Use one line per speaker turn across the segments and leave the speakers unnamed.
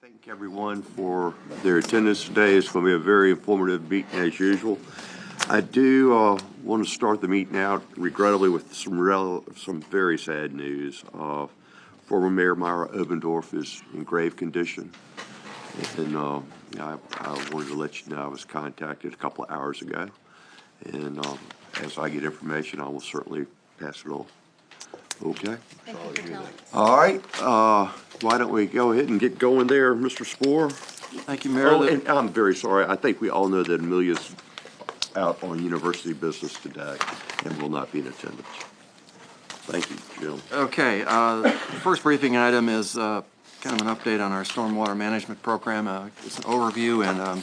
Thank everyone for their attendance today. It's going to be a very informative meeting as usual. I do want to start the meeting out, regrettably, with some very sad news. Former Mayor Myra Obendorf is in grave condition, and I wanted to let you know I was contacted a couple of hours ago, and as I get information, I will certainly pass it on. Okay.
Thank you for telling us.
All right. Why don't we go ahead and get going there, Mr. Spoor?
Thank you, Mayor.
Oh, and I'm very sorry. I think we all know that Amelia's out on university business today and will not be in attendance. Thank you, Jim.
Okay, the first briefing item is kind of an update on our stormwater management program. It's an overview, and I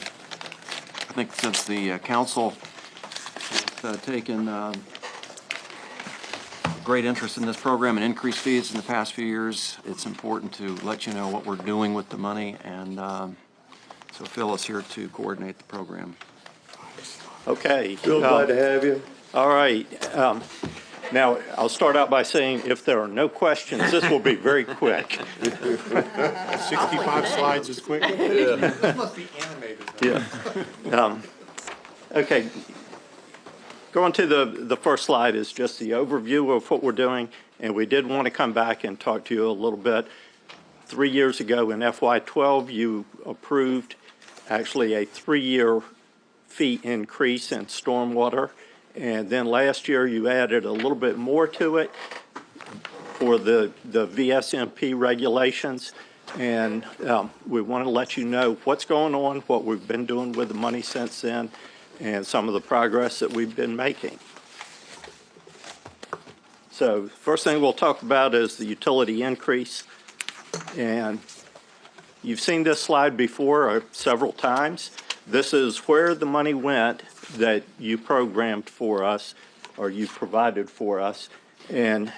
think since the council has taken great interest in this program and increased fees in the past few years, it's important to let you know what we're doing with the money, and so Phil is here to coordinate the program.
Okay.
Phil, glad to have you.
All right. Now, I'll start out by saying if there are no questions, this will be very quick.
65 slides is quick.
This must be animated.
Yeah. Okay. Going to the first slide is just the overview of what we're doing, and we did want to come back and talk to you a little bit. 3 years ago in FY12, you approved actually a 3-year fee increase in stormwater, and then last year you added a little bit more to it for the VSMP regulations, and we want to let you know what's going on, what we've been doing with the money since then, and some of the progress that we've been making. So first thing we'll talk about is the utility increase, and you've seen this slide before several times. This is where the money went that you programmed for us, or you provided for us, and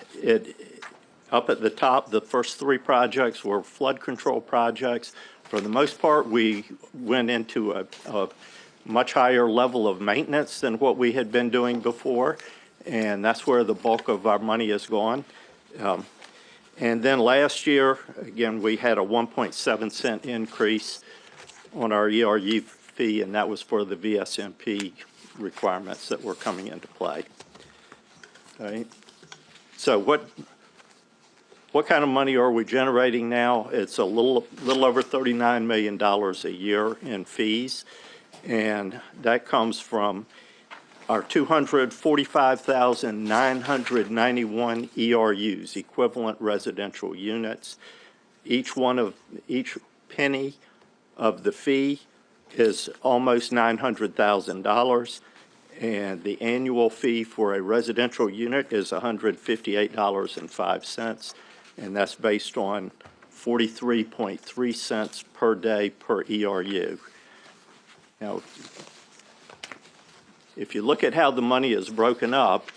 up at the top, the first 3 projects were flood control projects. For the most part, we went into a much higher level of maintenance than what we had been doing before, and that's where the bulk of our money has gone. And then last year, again, we had a 1.7 cent increase on our ERU fee, and that was for the VSMP requirements that were coming into play. All right. So what kind of money are we generating now? It's a little over $39 million a year in fees, and that comes from our 245,991 ERUs, equivalent residential units. Each penny of the fee is almost $900,000, and the annual fee for a residential unit is $158.05, and that's based on 43.3 cents per day per ERU. Now, if you look at how the money is broken up,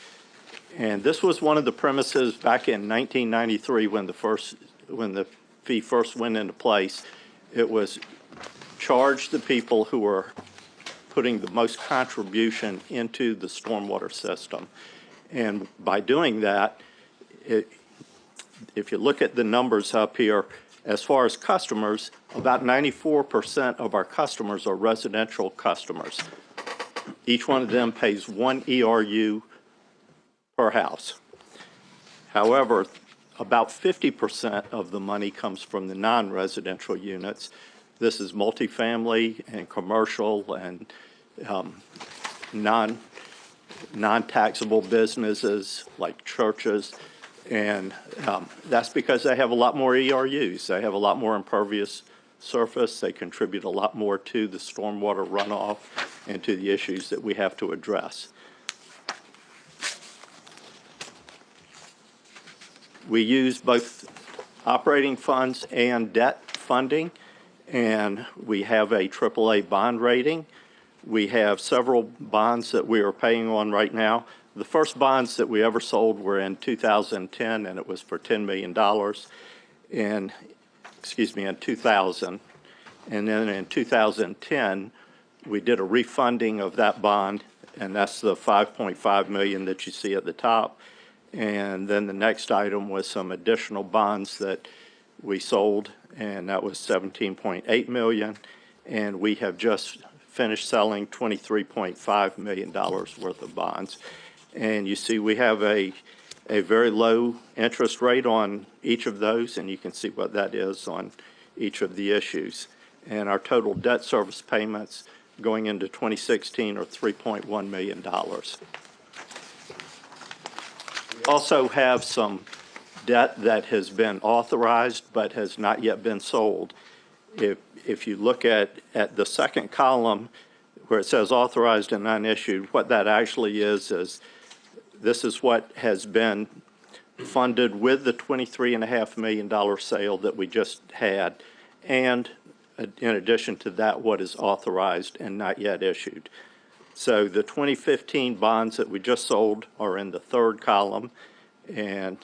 and this was one of the premises back in 1993 when the fee first went into place, it was charge the people who are putting the most contribution into the stormwater system. And by doing that, if you look at the numbers up here, as far as customers, about 94% of our customers are residential customers. Each one of them pays 1 ERU per house. However, about 50% of the money comes from the non-residential units. This is multifamily and commercial and non-taxable businesses like churches, and that's because they have a lot more ERUs. They have a lot more impervious surface. They contribute a lot more to the stormwater runoff and to the issues that we have to address. We use both operating funds and debt funding, and we have a AAA bond rating. We have several bonds that we are paying on right now. The first bonds that we ever sold were in 2010, and it was for $10 million. In 2000. And then in 2010, we did a refunding of that bond, and that's the $5.5 million that you see at the top. And then the next item was some additional bonds that we sold, and that was $17.8 million. And we have just finished selling $23.5 million worth of bonds. And you see we have a very low interest rate on each of those, and you can see what that is on each of the issues. And our total debt service payments going into 2016 are $3.1 million. We also have some debt that has been authorized but has not yet been sold. If you look at the second column where it says authorized and unissued, what that actually is this is what has been funded with the $23.5 million sale that we just had, and in addition to that, what is authorized and not yet issued. So the 2015 bonds that we just sold are in the third column, and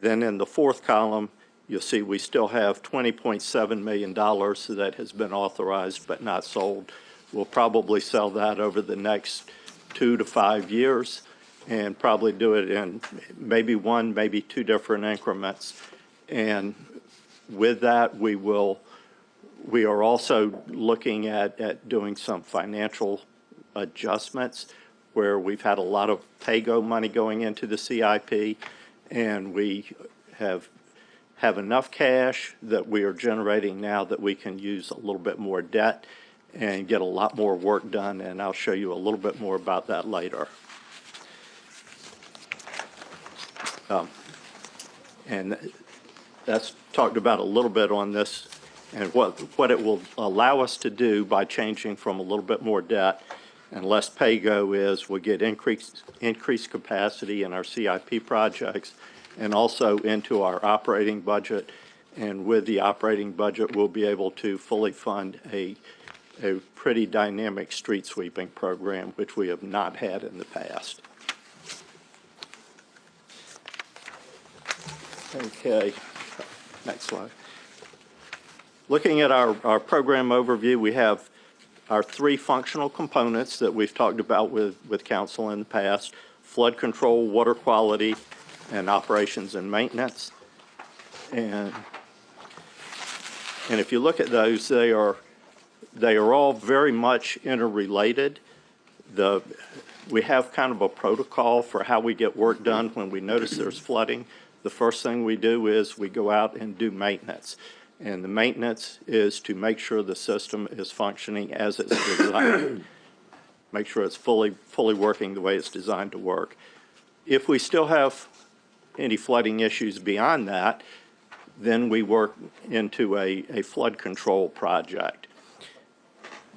then in the fourth column, you'll see we still have $20.7 million that has been authorized but not sold. We'll probably sell that over the next 2 to 5 years and probably do it in maybe 1, maybe 2 different increments. And with that, we are also looking at doing some financial adjustments where we've had a lot of pay-go money going into the CIP, and we have enough cash that we are generating now that we can use a little bit more debt and get a lot more work done, and I'll show you a little bit more about that later. And that's talked about a little bit on this, and what it will allow us to do by changing from a little bit more debt and less pay-go is we'll get increased capacity in our CIP projects and also into our operating budget. And with the operating budget, we'll be able to fully fund a pretty dynamic street sweeping program, which we have not had in the past. Okay, next slide. Looking at our program overview, we have our 3 functional components that we've talked about with council in the past: flood control, water quality, and operations and maintenance. And if you look at those, they are all very much interrelated. We have kind of a protocol for how we get work done when we notice there's flooding. The first thing we do is we go out and do maintenance. And the maintenance is to make sure the system is functioning as it's designed. Make sure it's fully working the way it's designed to work. If we still have any flooding issues beyond that, then we work into a flood control project.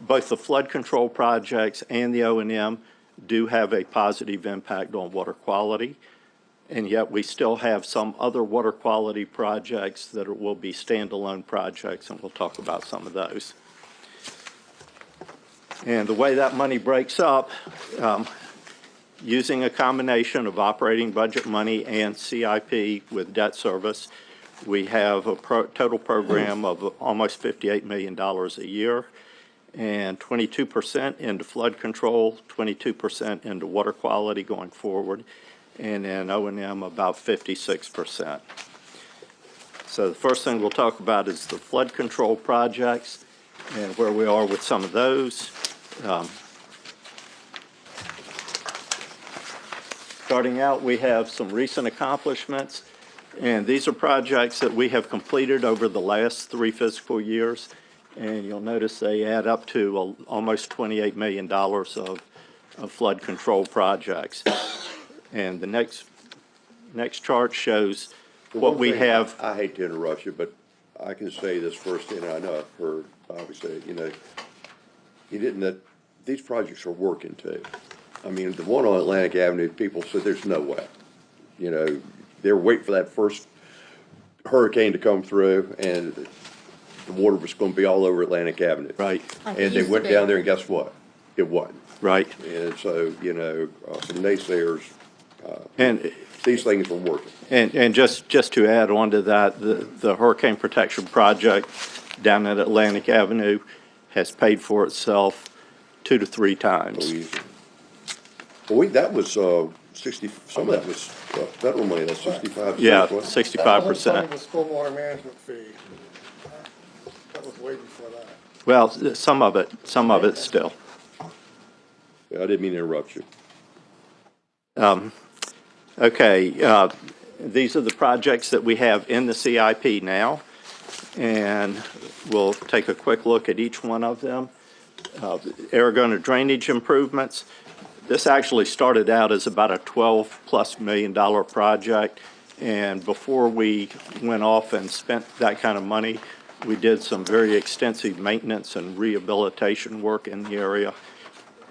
Both the flood control projects and the O&M do have a positive impact on water quality, and yet we still have some other water quality projects that will be standalone projects, and we'll talk about some of those. And the way that money breaks up, using a combination of operating budget money and CIP with debt service, we have a total program of almost $58 million a year, and 22% into flood control, 22% into water quality going forward, and in O&M about 56%. So the first thing we'll talk about is the flood control projects and where we are with some of those. Starting out, we have some recent accomplishments, and these are projects that we have completed over the last 3 fiscal years, and you'll notice they add up to almost $28 million of flood control projects. And the next chart shows what we have.
I hate to interrupt you, but I can say this first, and I know I've heard, obviously, that these projects are working too. I mean, the one on Atlantic Avenue, people said there's no way. They're waiting for that first hurricane to come through, and the water was going to be all over Atlantic Avenue.
Right.
And they went down there, and guess what? It wasn't.
Right.
And so, some naysayers,
And
these things are working.
And just to add on to that, the Hurricane Protection Project down at Atlantic Avenue has paid for itself 2 to 3 times.
Well, that was 60. Some of that was federal money. That's 65%.
Yeah,
wasn't it?
65%.
The stormwater management fee. That was way before that.
Well, some of it still.
I didn't mean to interrupt you.
Okay, these are the projects that we have in the CIP now, and we'll take a quick look at each one of them. Aragona drainage improvements. This actually started out as about a $12+ million project, and before we went off and spent that kind of money, we did some very extensive maintenance and rehabilitation work in the area,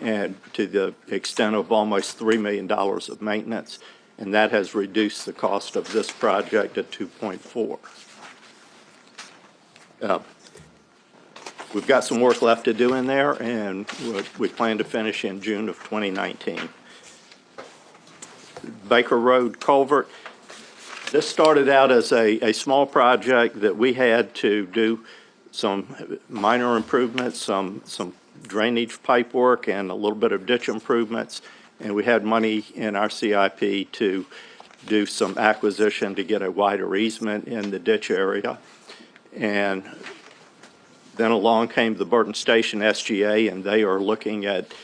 and to the extent of almost $3 million of maintenance, and that has reduced the cost of this project to 2.4. We've got some work left to do in there, and we plan to finish in June of 2019. Baker Road Culvert. This started out as a small project that we had to do some minor improvements, some drainage pipe work, and a little bit of ditch improvements. And we had money in our CIP to do some acquisition to get a wider easement in the ditch area. And then along came the Burton Station SGA, and they are looking at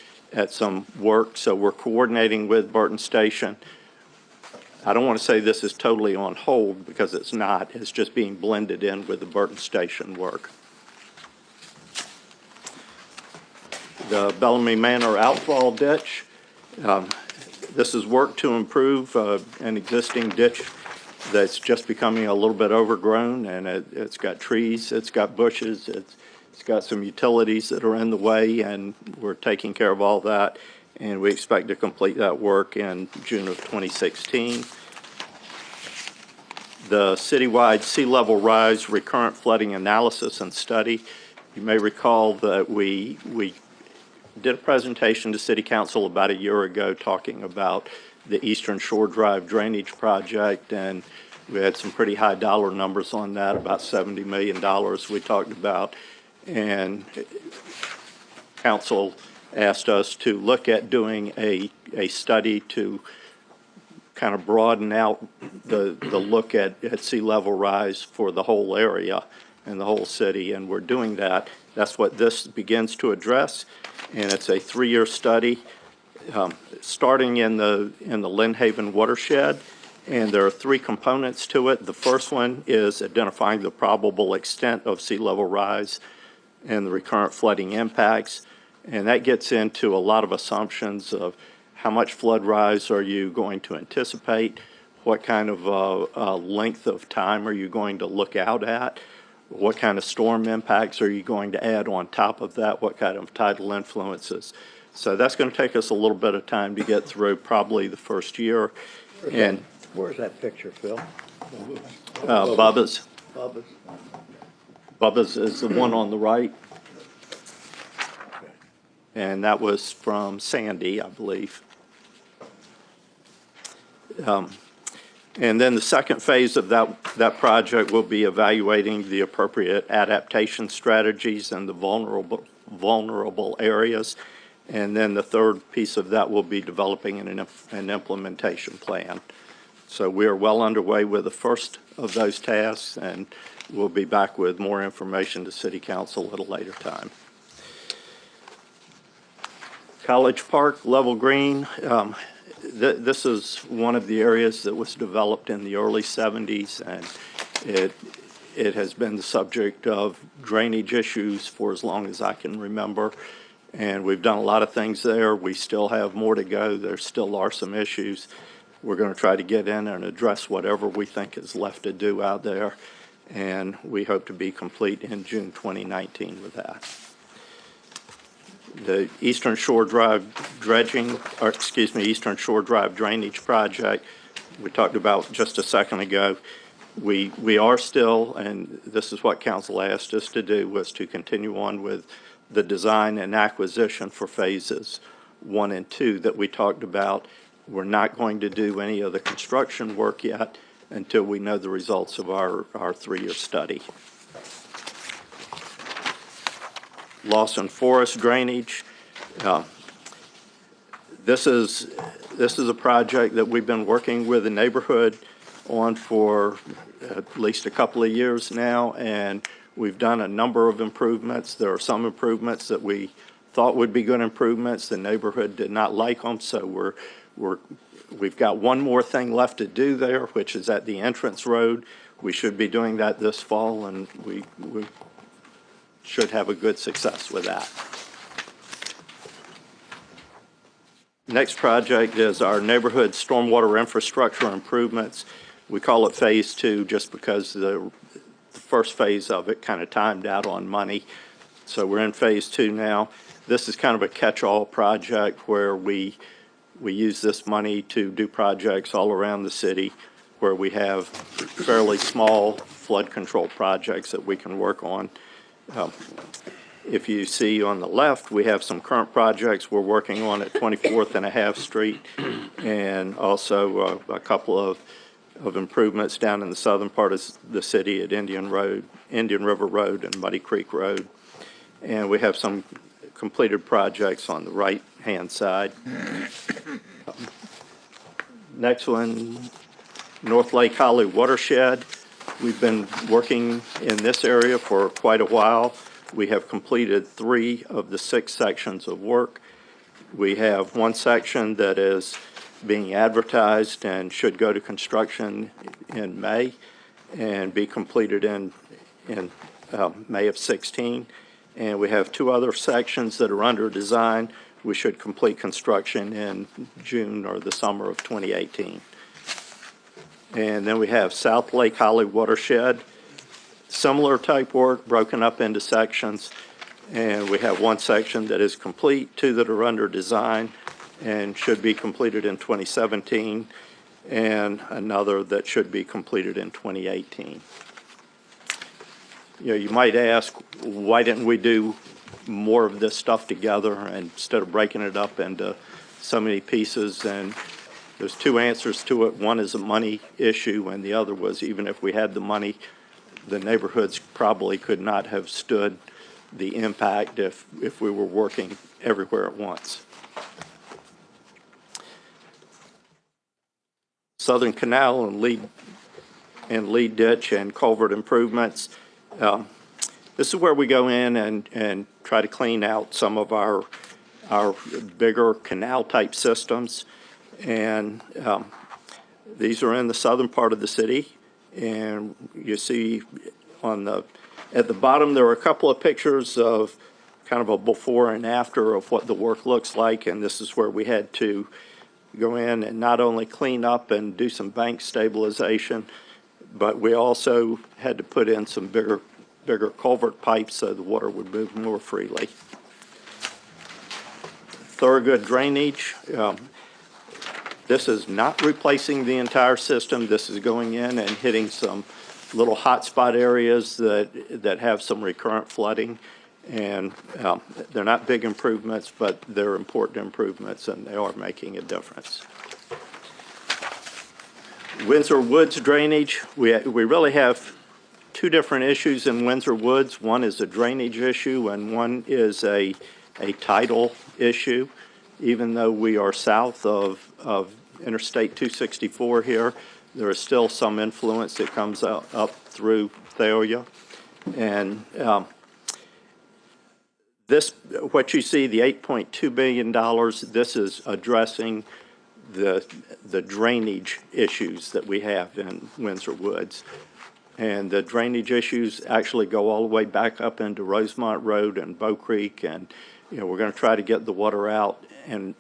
some work. So we're coordinating with Burton Station. I don't want to say this is totally on hold because it's not. It's just being blended in with the Burton Station work. The Bellamy Manor outfall ditch. This is work to improve an existing ditch that's just becoming a little bit overgrown, and it's got trees, it's got bushes, it's got some utilities that are in the way, and we're taking care of all that, and we expect to complete that work in June of 2016. The citywide sea level rise recurrent flooding analysis and study. You may recall that we did a presentation to City Council about a year ago talking about the Eastern Shore Drive drainage project, and we had some pretty high dollar numbers on that, about $70 million we talked about. And Council asked us to look at doing a study to kind of broaden out the look at sea level rise for the whole area and the whole city, and we're doing that. That's what this begins to address, and it's a 3-year study starting in the Lynn Haven watershed, and there are 3 components to it. The first one is identifying the probable extent of sea level rise and the recurrent flooding impacts, and that gets into a lot of assumptions of how much flood rise are you going to anticipate, what kind of length of time are you going to look out at, what kind of storm impacts are you going to add on top of that, what kind of tidal influences. So that's going to take us a little bit of time to get through, probably the first year. And
Where's that picture, Phil?
Bubba's.
Bubba's?
Bubba's is the one on the right. And that was from Sandy, I believe. And then the second phase of that project will be evaluating the appropriate adaptation strategies in the vulnerable areas. And then the third piece of that will be developing an implementation plan. So we are well underway with the first of those tasks, and we'll be back with more information to City Council at a later time. College Park, Level Green. This is one of the areas that was developed in the early 70s, and it has been the subject of drainage issues for as long as I can remember. And we've done a lot of things there. We still have more to go. There still are some issues. We're going to try to get in and address whatever we think is left to do out there. And we hope to be complete in June 2019 with that. The Eastern Shore Drive Eastern Shore Drive drainage project we talked about just a second ago. We are still, and this is what council asked us to do, was to continue on with the design and acquisition for phases 1 and 2 that we talked about. We're not going to do any of the construction work yet until we know the results of our 3-year study. Lawson Forest drainage. This is a project that we've been working with the neighborhood on for at least a couple of years now, and We've done a number of improvements. There are some improvements that we thought would be good improvements. The neighborhood did not like them, so we've got one more thing left to do there, which is at the entrance road. We should be doing that this fall, and we should have a good success with that. Next project is our neighborhood stormwater infrastructure improvements. We call it Phase 2 just because the first phase of it kind of timed out on money. So we're in Phase 2 now. This is kind of a catch-all project where we use this money to do projects all around the city where we have fairly small flood control projects that we can work on. If you see on the left, we have some current projects we're working on at 24th and a half Street, and also a couple of improvements down in the southern part of the city at Indian River Road and Muddy Creek Road. And we have some completed projects on the right-hand side. Next one, North Lake Holly Watershed. We've been working in this area for quite a while. We have completed 3 of the 6 sections of work. We have one section that is being advertised and should go to construction in May and be completed in May of 16. And we have 2 other sections that are under design. We should complete construction in June or the summer of 2018. And then we have South Lake Holly Watershed. Similar type work broken up into sections, and we have one section that is complete, 2 that are under design and should be completed in 2017, and another that should be completed in 2018. You know, you might ask, why didn't we do more of this stuff together instead of breaking it up into so many pieces? And there's 2 answers to it. One is a money issue, and the other was even if we had the money, the neighborhoods probably could not have stood the impact if we were working everywhere at once. Southern Canal and lead ditch and culvert improvements. This is where we go in and try to clean out some of our bigger canal type systems. And these are in the southern part of the city. And you see at the bottom there are a couple of pictures of kind of a before and after of what the work looks like, and this is where we had to go in and not only clean up and do some bank stabilization, but we also had to put in some bigger culvert pipes so the water would move more freely. Thorogood drainage. This is not replacing the entire system. This is going in and hitting some little hotspot areas that have some recurrent flooding. And they're not big improvements, but they're important improvements, and they are making a difference. Windsor Woods drainage. We really have 2 different issues in Windsor Woods. One is a drainage issue, and one is a tidal issue. Even though we are south of Interstate 264 here, there is still some influence that comes up through Thalia. And what you see, the $8.2 billion, this is addressing the drainage issues that we have in Windsor Woods. And the drainage issues actually go all the way back up into Rosemont Road and Bow Creek, and we're going to try to get the water out, and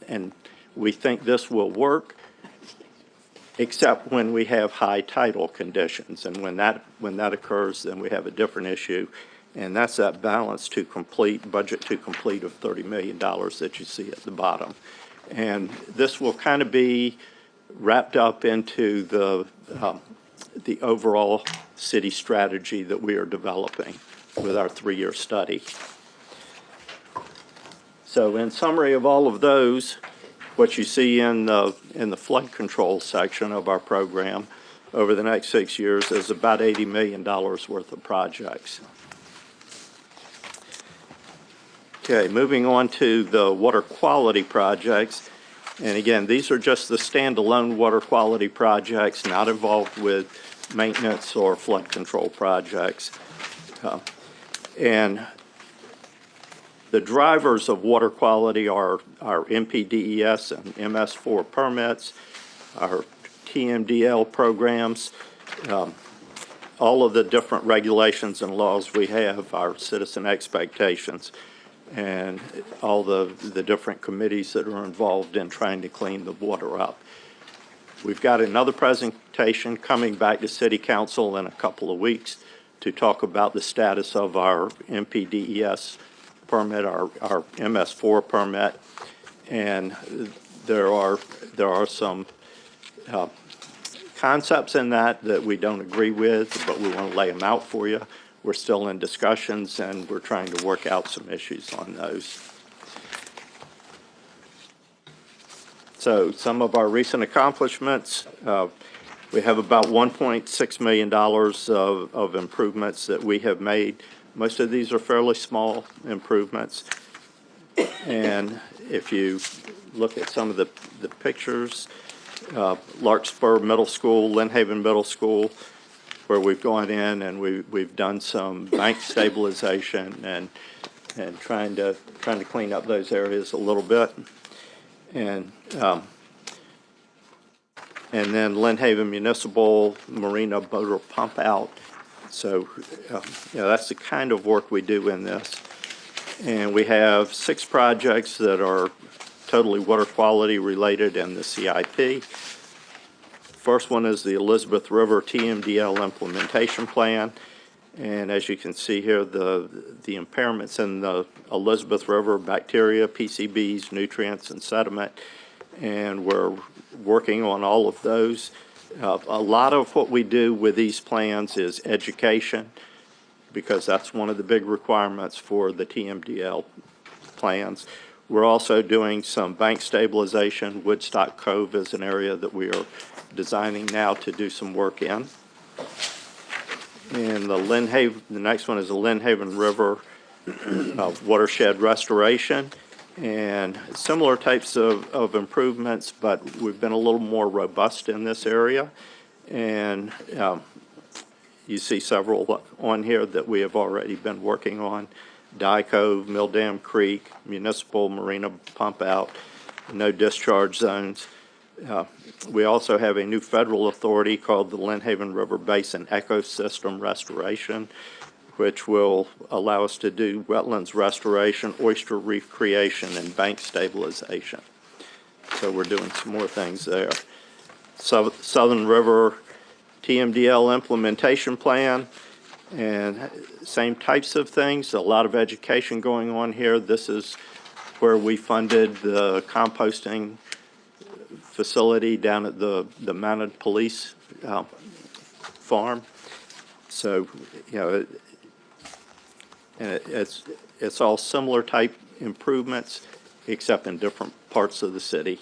we think this will work, except when we have high tidal conditions. And when that occurs, then we have a different issue, and that's that balance to complete, budget to complete of $30 million that you see at the bottom. And this will kind of be wrapped up into the overall city strategy that we are developing with our 3-year study. So in summary of all of those, what you see in the flood control section of our program over the next 6 years is about $80 million worth of projects. Okay, moving on to the water quality projects. And again, these are just the standalone water quality projects, not involved with maintenance or flood control projects. And the drivers of water quality are our MPDES and MS4 permits, our TMDL programs, all of the different regulations and laws we have, our citizen expectations, and all the different committees that are involved in trying to clean the water up. We've got another presentation coming back to City Council in a couple of weeks to talk about the status of our MPDES permit, our MS4 permit, and there are some concepts in that we don't agree with, but we want to lay them out for you. We're still in discussions, and we're trying to work out some issues on those. So some of our recent accomplishments, we have about $1.6 million of improvements that we have made. Most of these are fairly small improvements. And if you look at some of the pictures, Larkspur Middle School, Lynn Haven Middle School, where we've gone in and we've done some bank stabilization and trying to clean up those areas a little bit. And then Lynn Haven Municipal Marina Boater Pump Out. So, that's the kind of work we do in this. And we have 6 projects that are totally water quality related in the CIP. First one is the Elizabeth River TMDL implementation plan. And as you can see here, the impairments in the Elizabeth River, bacteria, PCBs, nutrients, and sediment. And we're working on all of those. A lot of what we do with these plans is education, because that's one of the big requirements for the TMDL plans. We're also doing some bank stabilization. Woodstock Cove is an area that we are designing now to do some work in. And the next one is the Lynn Haven River watershed restoration. And similar types of improvements, but we've been a little more robust in this area. And you see several on here that we have already been working on. Dye Cove, Mill Dam Creek, Municipal Marina Pump Out, no discharge zones. We also have a new federal authority called the Lynn Haven River Basin Ecosystem Restoration, which will allow us to do wetlands restoration, oyster reef creation, and bank stabilization. So we're doing some more things there. Southern River TMDL implementation plan, and same types of things, a lot of education going on here. This is where we funded the composting facility down at the Mounted Police farm. So, and it's all similar type improvements, except in different parts of the city.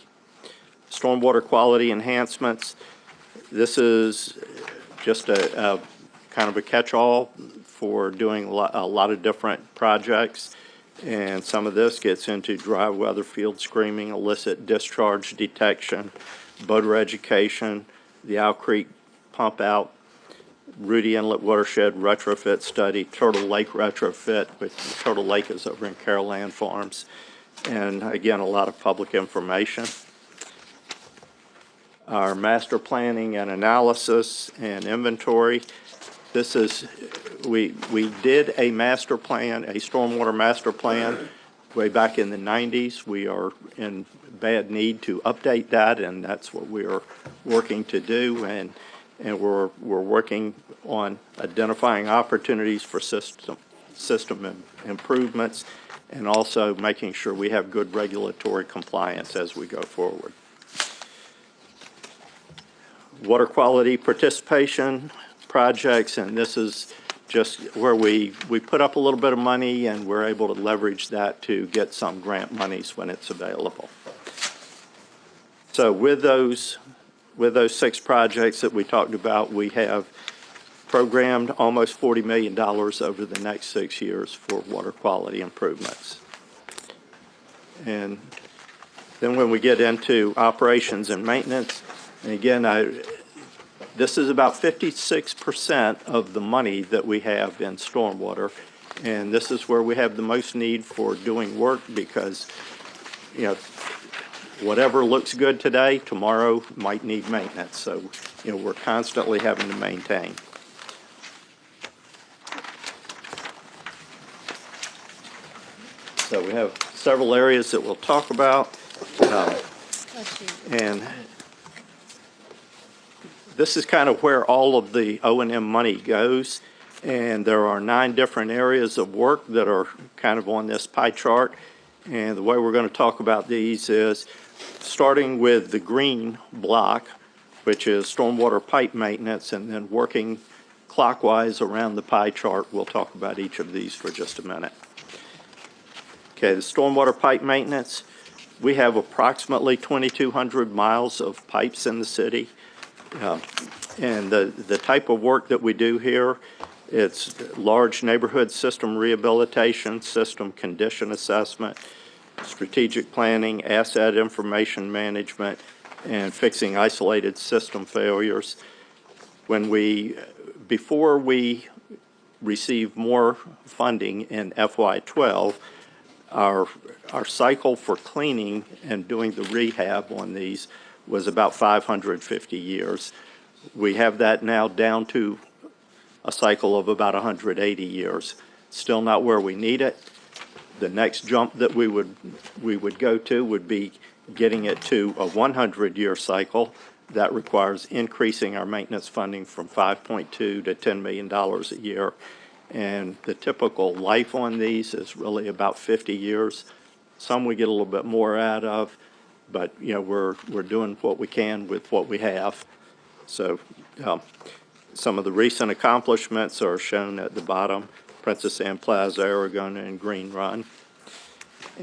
Stormwater quality enhancements. This is just a kind of a catch-all for doing a lot of different projects. And some of this gets into dry weather field screening, illicit discharge detection, boater education, the Owl Creek pump out, Rudy Inlet watershed retrofit study, Turtle Lake retrofit, which Turtle Lake is over in Carolan Farms, and again, a lot of public information. Our master planning and analysis and inventory. This is, we did a master plan, a stormwater master plan way back in the 90s. We are in bad need to update that, and that's what we are working to do. And we're working on identifying opportunities for system improvements, and also making sure we have good regulatory compliance as we go forward. Water quality participation projects, and this is just where we put up a little bit of money and we're able to leverage that to get some grant monies when it's available. So with those 6 projects that we talked about, we have programmed almost $40 million over the next 6 years for water quality improvements. And then when we get into operations and maintenance, and again, this is about 56% of the money that we have in stormwater, And this is where we have the most need for doing work because, you know, whatever looks good today, tomorrow might need maintenance. So, you know, we're constantly having to maintain. So we have several areas that we'll talk about. And this is kind of where all of the O&M money goes. And there are 9 different areas of work that are kind of on this pie chart. And the way we're going to talk about these is starting with the green block, which is stormwater pipe maintenance, and then working clockwise around the pie chart. We'll talk about each of these for just a minute. Okay, the stormwater pipe maintenance, we have approximately 2,200 miles of pipes in the city. And the type of work that we do here, it's large neighborhood system rehabilitation, system condition assessment, strategic planning, asset information management, and fixing isolated system failures. Before we receive more funding in FY12, our cycle for cleaning and doing the rehab on these was about 550 years. We have that now down to a cycle of about 180 years. Still not where we need it. The next jump that we would go to would be getting it to a 100-year cycle. That requires increasing our maintenance funding from $5.2 to $10 million a year. And the typical life on these is really about 50 years. Some we get a little bit more out of, but you know we're doing what we can with what we have. So some of the recent accomplishments are shown at the bottom: Princess Anne Plaza, Aragona, and Green Run.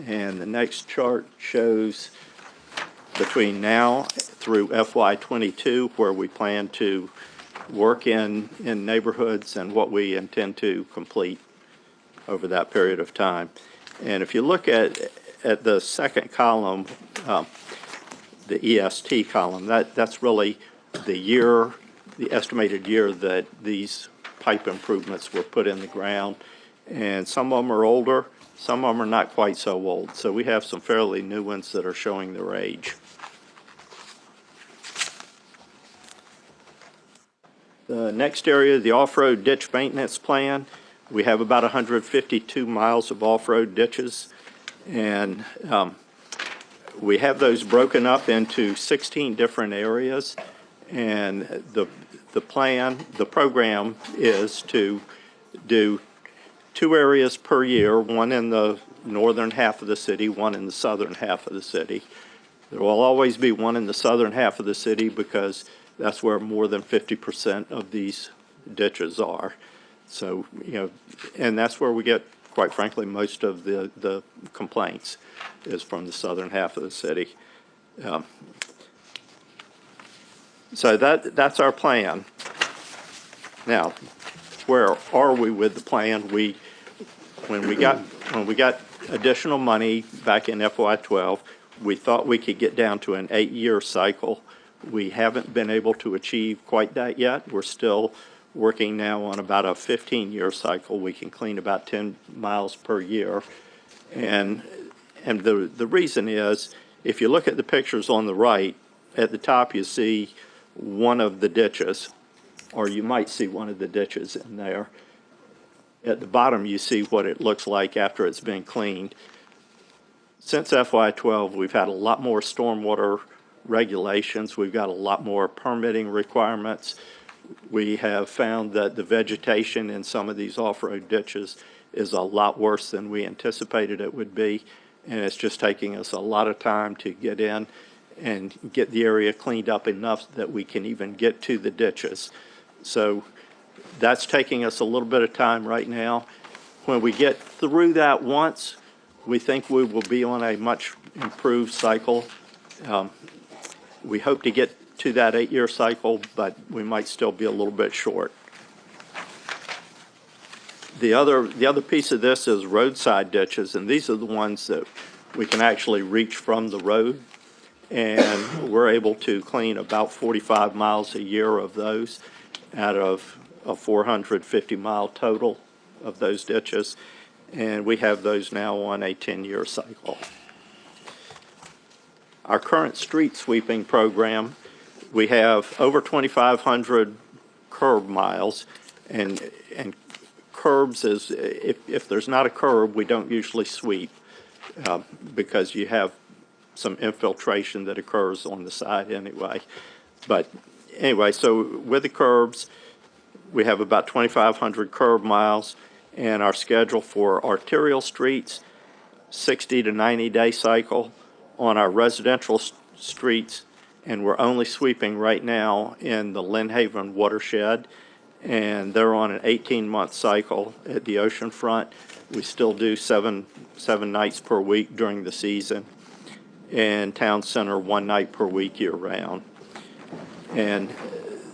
And the next chart shows between now through FY22 where we plan to work in neighborhoods and what we intend to complete over that period of time. And if you look at the second column, the EST column, that's really the estimated year that these pipe improvements were put in the ground. And some of them are older, some of them are not quite so old. So we have some fairly new ones that are showing their age. The next area, the off-road ditch maintenance plan. We have about 152 miles of off-road ditches, and we have those broken up into 16 different areas. And the program is to do 2 areas per year, one in the northern half of the city, one in the southern half of the city. There will always be one in the southern half of the city because that's where more than 50% of these ditches are. So, you know, and that's where we get, quite frankly, most of the complaints is from the southern half of the city. So that's our plan. Now, where are we with the plan? When we got additional money back in FY12, we thought we could get down to an 8-year cycle. We haven't been able to achieve quite that yet. We're still working now on about a 15-year cycle. We can clean about 10 miles per year. And the reason is, if you look at the pictures on the right, at the top you see one of the ditches, or you might see one of the ditches in there. At the bottom you see what it looks like after it's been cleaned. Since FY12, we've had a lot more stormwater regulations. We've got a lot more permitting requirements. We have found that the vegetation in some of these off-road ditches is a lot worse than we anticipated it would be, and it's just taking us a lot of time to get in and get the area cleaned up enough that we can even get to the ditches. So that's taking us a little bit of time right now. When we get through that once, we think we will be on a much improved cycle. We hope to get to that 8-year cycle, but we might still be a little bit short. The other piece of this is roadside ditches, and these are the ones that we can actually reach from the road, and we're able to clean about 45 miles a year of those out of a 450-mile total of those ditches, and we have those now on a 10-year cycle. Our current street sweeping program, we have over 2,500 curb miles, and curbs is, if there's not a curb, we don't usually sweep because you have some infiltration that occurs on the side anyway. But anyway, so with the curbs, we have about 2,500 curb miles, and our schedule for arterial streets, 60 to 90-day cycle. On our residential streets, and we're only sweeping right now in the Lynn Haven watershed, and they're on an 18-month cycle. At the oceanfront, we still do seven nights per week during the season, and Town Center 1 night per week year-round. And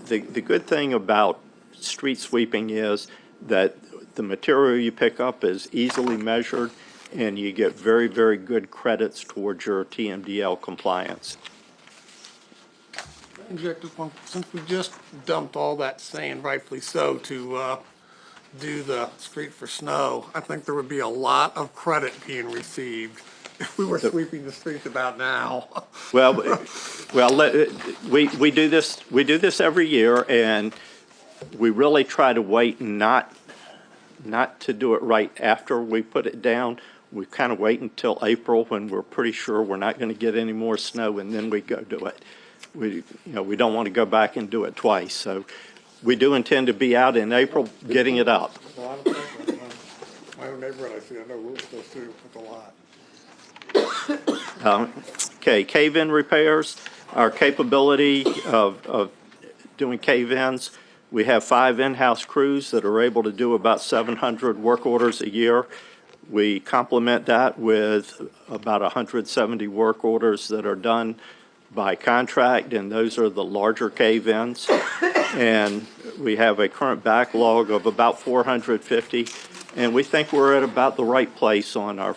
the good thing about street sweeping is that the material you pick up is easily measured, and you get very, very good credits towards your TMDL compliance.
Inject this one, since we just dumped all that sand, rightfully so, to do the street for snow, I think there would be a lot of credit being received if we were sweeping the streets about now.
Well, we do this every year, and we really try to wait not to do it right after we put it down. We kind of wait until April when we're pretty sure we're not going to get any more snow, and then we go do it. We don't want to go back and do it twice. So we do intend to be out in April getting it up.
My own neighborhood, I see, I know we're supposed to, it's a lot.
Okay, cave-in repairs, our capability of doing cave-ins. We have 5 in-house crews that are able to do about 700 work orders a year. We complement that with about 170 work orders that are done by contract, and those are the larger cave-ins. And we have a current backlog of about 450, and we think we're at about the right place on our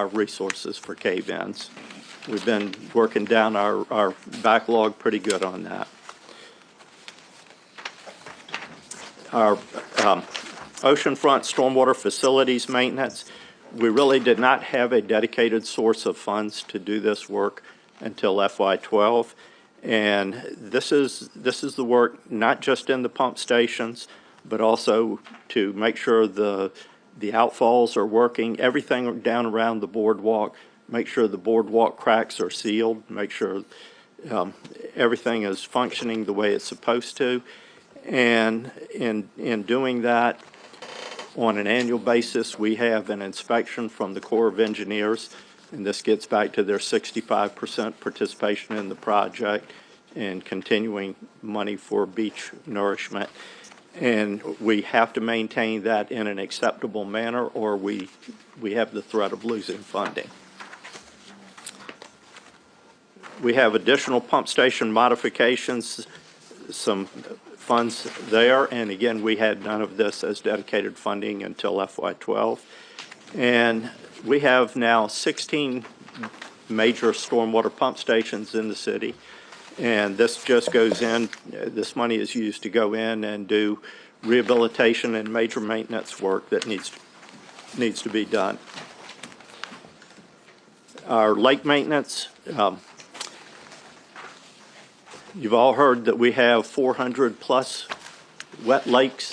resources for cave-ins. We've been working down our backlog pretty good on that. Our oceanfront stormwater facilities maintenance, we really did not have a dedicated source of funds to do this work until FY12. And this is the work not just in the pump stations, but also to make sure the outfalls are working, everything down around the boardwalk, make sure the boardwalk cracks are sealed, make sure everything is functioning the way it's supposed to. And in doing that, on an annual basis, we have an inspection from the Corps of Engineers, and this gets back to their 65% participation in the project and continuing money for beach nourishment. And we have to maintain that in an acceptable manner, or we have the threat of losing funding. We have additional pump station modifications, some funds there, and again, we had none of this as dedicated funding until FY12. And we have now 16 major stormwater pump stations in the city, and this just goes in, this money is used to go in and do rehabilitation and major maintenance work that needs to be done. Our lake maintenance, you've all heard that we have 400 plus wet lakes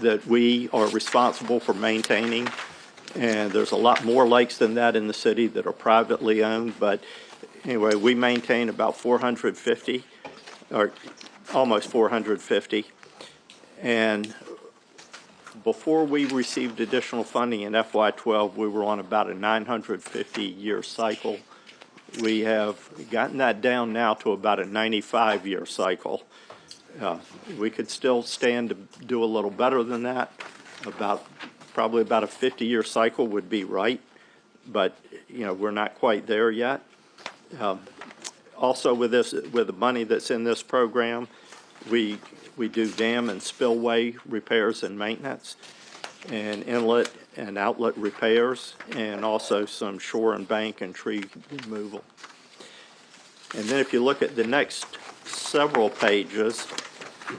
that we are responsible for maintaining, and there's a lot more lakes than that in the city that are privately owned, but anyway, we maintain about 450, or almost 450, and before we received additional funding in FY12, we were on about a 950-year cycle. We have gotten that down now to about a 95-year cycle. We could still stand to do a little better than that. Probably about a 50-year cycle would be right, but we're not quite there yet. Also, with the money that's in this program, we do dam and spillway repairs and maintenance, and inlet and outlet repairs, and also some shore and bank and tree removal. And then if you look at the next several pages,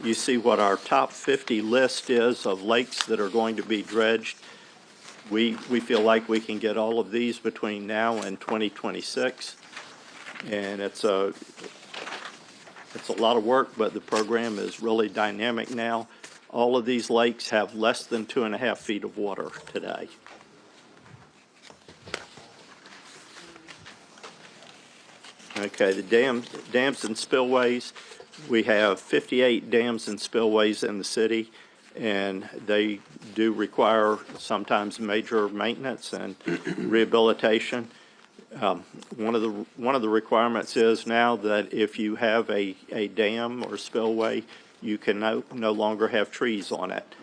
you see what our top 50 list is of lakes that are going to be dredged. We feel like we can get all of these between now and 2026. And it's a lot of work, but the program is really dynamic now. All of these lakes have less than 2.5 feet of water today. Okay, the dams and spillways, we have 58 dams and spillways in the city, and they do require sometimes major maintenance and rehabilitation. One of the requirements is now that if you have a dam or spillway, you can no longer have trees on it.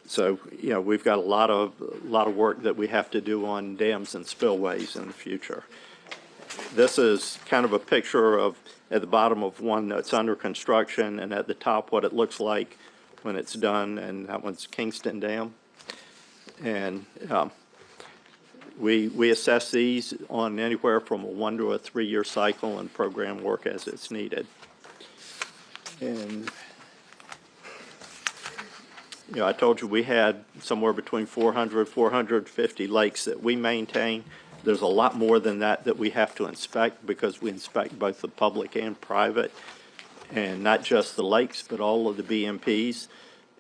So, you know, we've got a lot of work that we have to do on dams and spillways in the future. This is kind of a picture of, at the bottom of one that's under construction, and at the top what it looks like when it's done, and that one's Kingston Dam. And we assess these on anywhere from a 1 to a 3 year cycle and program work as it's needed. And you know, I told you we had somewhere between 400, 450 lakes that we maintain. There's a lot more than that we have to inspect, because we inspect both the public and private, and not just the lakes, but all of the BMPs.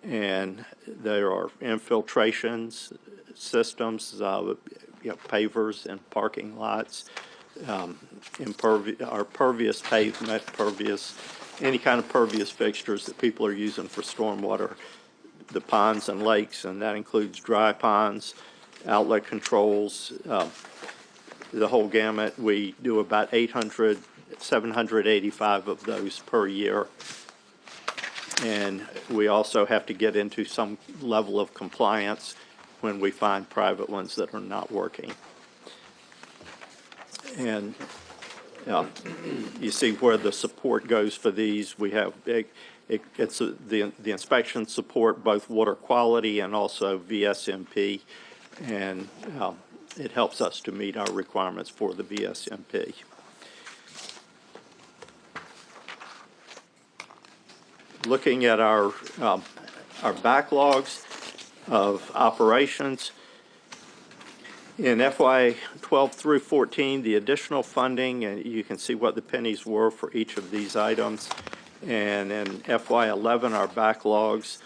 And there are infiltrations systems, you know, pavers and parking lots, our pervious pavement, any kind of pervious fixtures that people are using for stormwater, the ponds and lakes, and that includes dry ponds, outlet controls, the whole gamut. We do about 785 of those per year. And we also have to get into some level of compliance when we find private ones that are not working. And you see where the support goes for these. We have it's the inspection support, both water quality and also VSMP, and it helps us to meet our requirements for the VSMP. Looking at our backlogs of operations, in FY 12 through 14, the additional funding, and you can see what the pennies were for each of these items. And in FY 11, our backlogs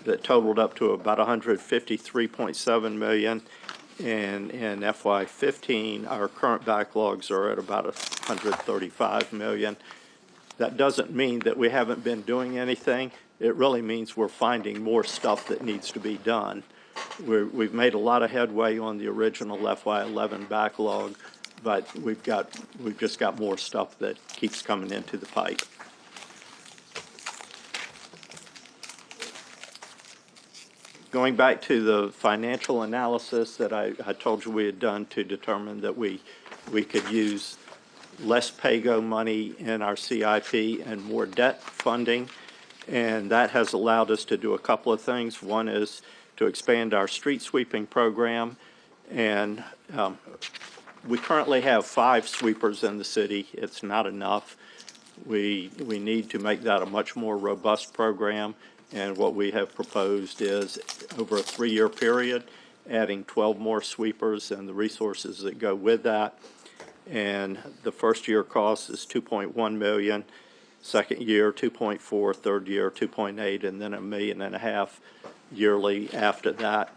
that totaled up to about $153.7 million. And in FY 15, our current backlogs are at about $135 million. That doesn't mean that we haven't been doing anything. It really means we're finding more stuff that needs to be done. We've made a lot of headway on the original FY 11 backlog, but we've just got more stuff that keeps coming into the pipe. Going back to the financial analysis that I told you we had done to determine that we could use less PAYGO money in our CIP and more debt funding, and that has allowed us to do a couple of things. One is to expand our street sweeping program, and we currently have 5 sweepers in the city. It's not enough. We need to make that a much more robust program. And what we have proposed is, over a 3-year period, adding 12 more sweepers and the resources that go with that. And the first year cost is $2.1 million, second year 2.4, third year 2.8, and then $1.5 million yearly after that.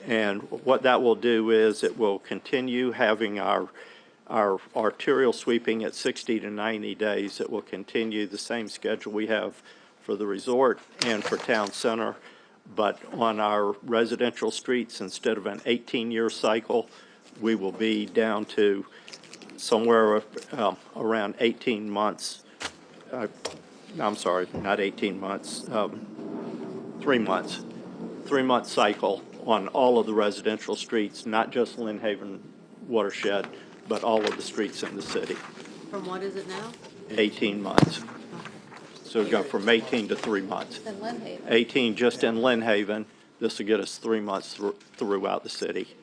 And what that will do is it will continue having our arterial sweeping at 60 to 90 days. It will continue the same schedule we have for the resort and for town center, but on our residential streets, instead of an 18-year cycle, we will be down to somewhere around 18 months. I'm sorry, not 18 months, 3 months. 3-month cycle on all of the residential streets, not just Lynn Haven watershed, but all of the streets in the city.
From what is it now?
18 months. So we go from 18 to 3 months.
In Lynn Haven.
18 just in Lynn Haven. This will get us 3 months throughout the city.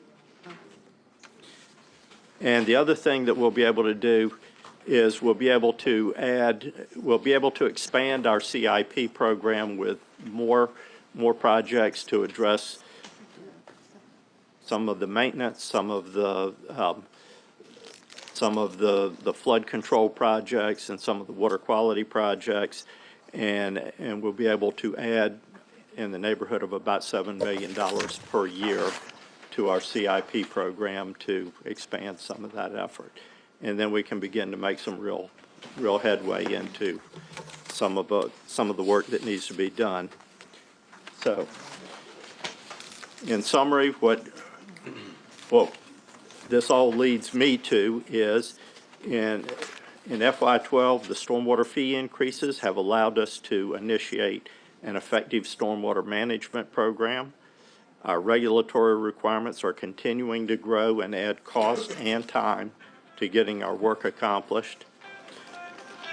And the other thing that we'll be able to do is we'll be able to expand our CIP program with more projects to address some of the maintenance, some of the flood control projects and some of the water quality projects, and we'll be able to add in the neighborhood of about $7 million per year to our CIP program to expand some of that effort. And then we can begin to make some real headway into some of the work that needs to be done. So, in summary, what this all leads me to is in FY12, the stormwater fee increases have allowed us to initiate an effective stormwater management program. Our regulatory requirements are continuing to grow and add cost and time to getting our work accomplished.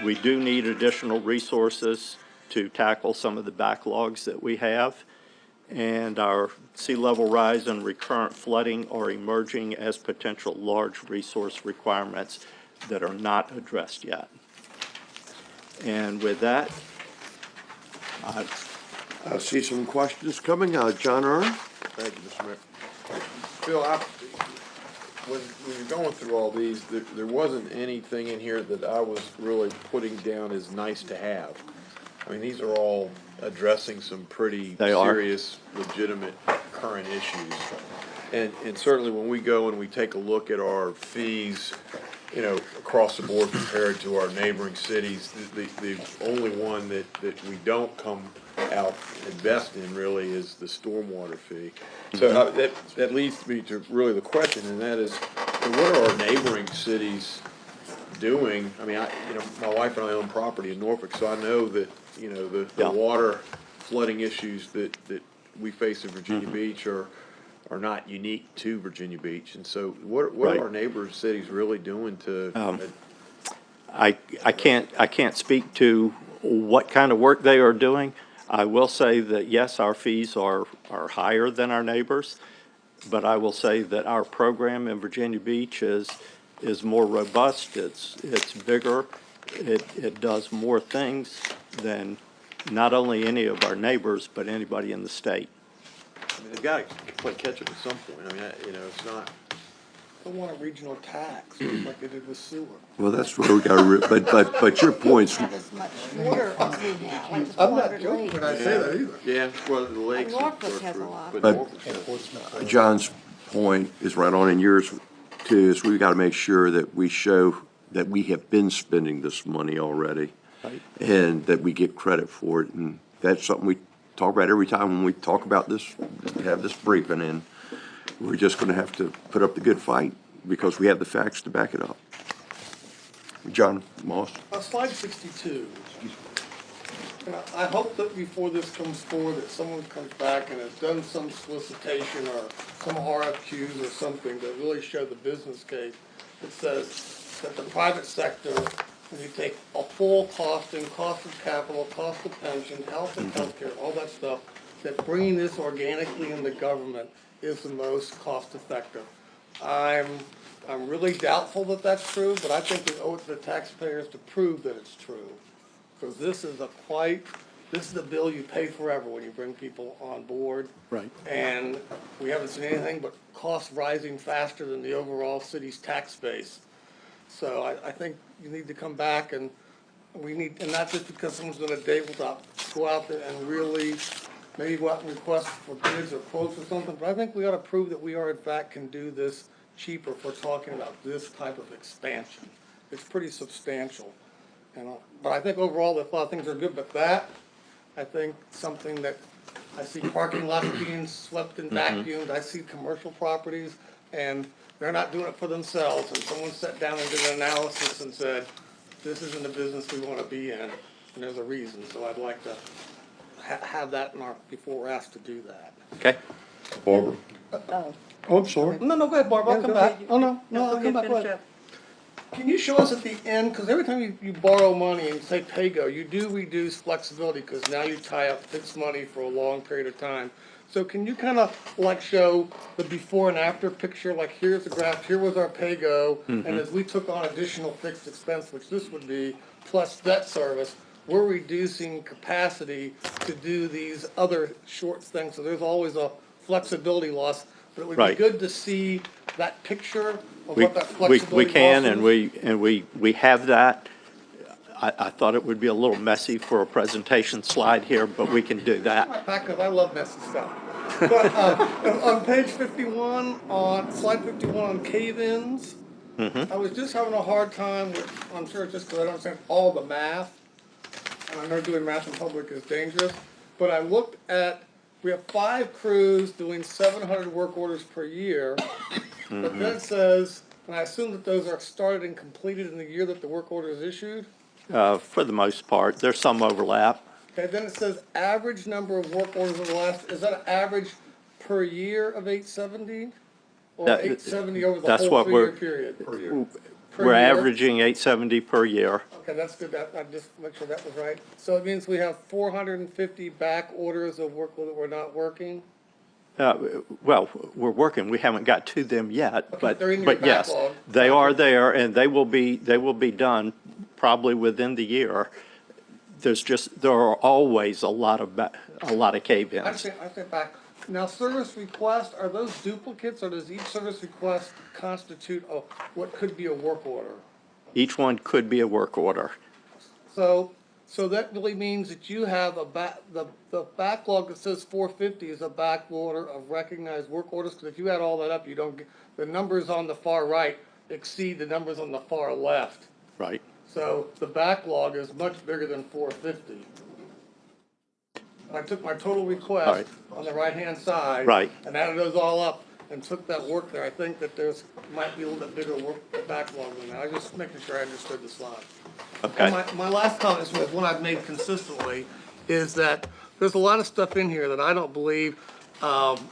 We do need additional resources to tackle some of the backlogs that we have, and our sea level rise and recurrent flooding are emerging as potential large resource requirements that are not addressed yet. And with that,
I see some questions coming. John Earn?
Thank you, Mr. Mayor. Phil, when you're going through all these, there wasn't anything in here that I was really putting down as nice to have. I mean, these are all addressing some pretty serious, legitimate, current issues. And certainly when we go and we take a look at our fees, you know, across the board compared to our neighboring cities, the only one that we don't come out and best in really is the stormwater fee. So that leads me to really the question, and that is, what are our neighboring cities doing? I mean, my wife and I own property in Norfolk, so I know that, you know, the water flooding issues that we face in Virginia Beach are not unique to Virginia Beach. And so what are our neighboring cities really doing to?
I can't speak to what kind of work they are doing. I will say that, yes, our fees are higher than our neighbors, but I will say that our program in Virginia Beach is more robust, it's bigger, it does more things than not only any of our neighbors, but anybody in the state.
I mean, they've got to play catch up at some point. I mean, you know, it's not.
I want a regional tax, like they did with sewer.
Well, that's where we got to, but your point's,
Have as much water as we have, like the
I'm not
400
joking
lakes.
when I say that either.
Yeah, well, the lakes.
Norfolk has a lot.
But
But-
Norfolk does.
John's point is right on, and yours too, is we've got to make sure that we show that we have been spending this money already, and that we get credit for it, and that's something we talk about every time when we talk about this, have this briefing, and we're just going to have to put up the good fight because we have the facts to back it up. John Moss?
Slide 62. And I hope that before this comes forward, that someone comes back and has done some solicitation or some RFQs or something that really show the business case that says that the private sector, when you take a full costing, cost of capital, cost of pension, health and healthcare, all that stuff, that bringing this organically into government is the most cost effective. I'm really doubtful that that's true, but I think we owe it to the taxpayers to prove that it's true. Because this is a bill you pay forever when you bring people on board.
Right.
And we haven't seen anything but costs rising faster than the overall city's tax base. So I think you need to come back and and not just because someone's gonna go out there and really maybe go out and request for bids or quotes or something, but I think we ought to prove that we are in fact can do this cheaper if we're talking about this type of expansion. It's pretty substantial. But I think overall, a lot of things are good, but that, I think, something that I see parking lots being swept and vacuumed, I see commercial properties, and they're not doing it for themselves, and someone sat down and did an analysis and said, this isn't the business we want to be in, and there's a reason, so I'd like to have that before we're asked to do that.
Okay?
Barbara?
Oh,
Oh, I'm sorry. No, go ahead, Barb, I'll come back. Oh, no, I'll come back. Go ahead. Can you show us at the end, because every time you borrow money and say pay-go, you do reduce flexibility, because now you tie up fixed money for a long period of time. So can you kind of like show the before and after picture, like here's the graph, here was our pay-go, and as we took on additional fixed expense, which this would be, plus debt service, we're reducing capacity to do these other short things, so there's always a flexibility loss but it would be
Right.
good to see that picture of
We,
what that flexibility
we can,
cost is.
and we have that. I thought it would be a little messy for a presentation slide here, but we can do that.
Because I love messy stuff. But on page 51, on slide 51 on cave-ins, I was just having a hard time with, I'm sure it's just because I don't understand all the math, and I know doing math in public is dangerous, but I looked at, we have 5 crews doing 700 work orders per year, but then it says, and I assume that those are started and completed in the year that the work order is issued.
For the most part, there's some overlap.
Okay, then it says average number of work orders over the last, is that an average per year of 870? Or
That-
870 over the
that's
whole
what
3-year
we're-
period? Per
We're
year?
averaging 870 per year.
Okay, that's good, I just make sure that was right. So it means we have 450 back orders of work that we're not working?
Well, we're working, we haven't got to them yet, but,
they're in your
yes,
backlog.
they are there, and they will be done probably within the year. There are always a lot of
I
cave-ins.
think back. Now, service requests, are those duplicates, or does each service request constitute what could be a work order?
Each one could be a work order.
So that really means that you have the backlog that says 450 is a back order of recognized work orders, because if you add all that up, you don't get, the numbers on the far right exceed the numbers on the far left.
Right.
So the backlog is much bigger than 450. I took my total request
Right.
on the right-hand side.
Right.
And added those all up and took that work there. I think that might be a little bit bigger work backlog than that. I was just making sure I understood the slide.
Okay.
And my last comment is one I've made consistently, is that there's a lot of stuff in here that I don't believe,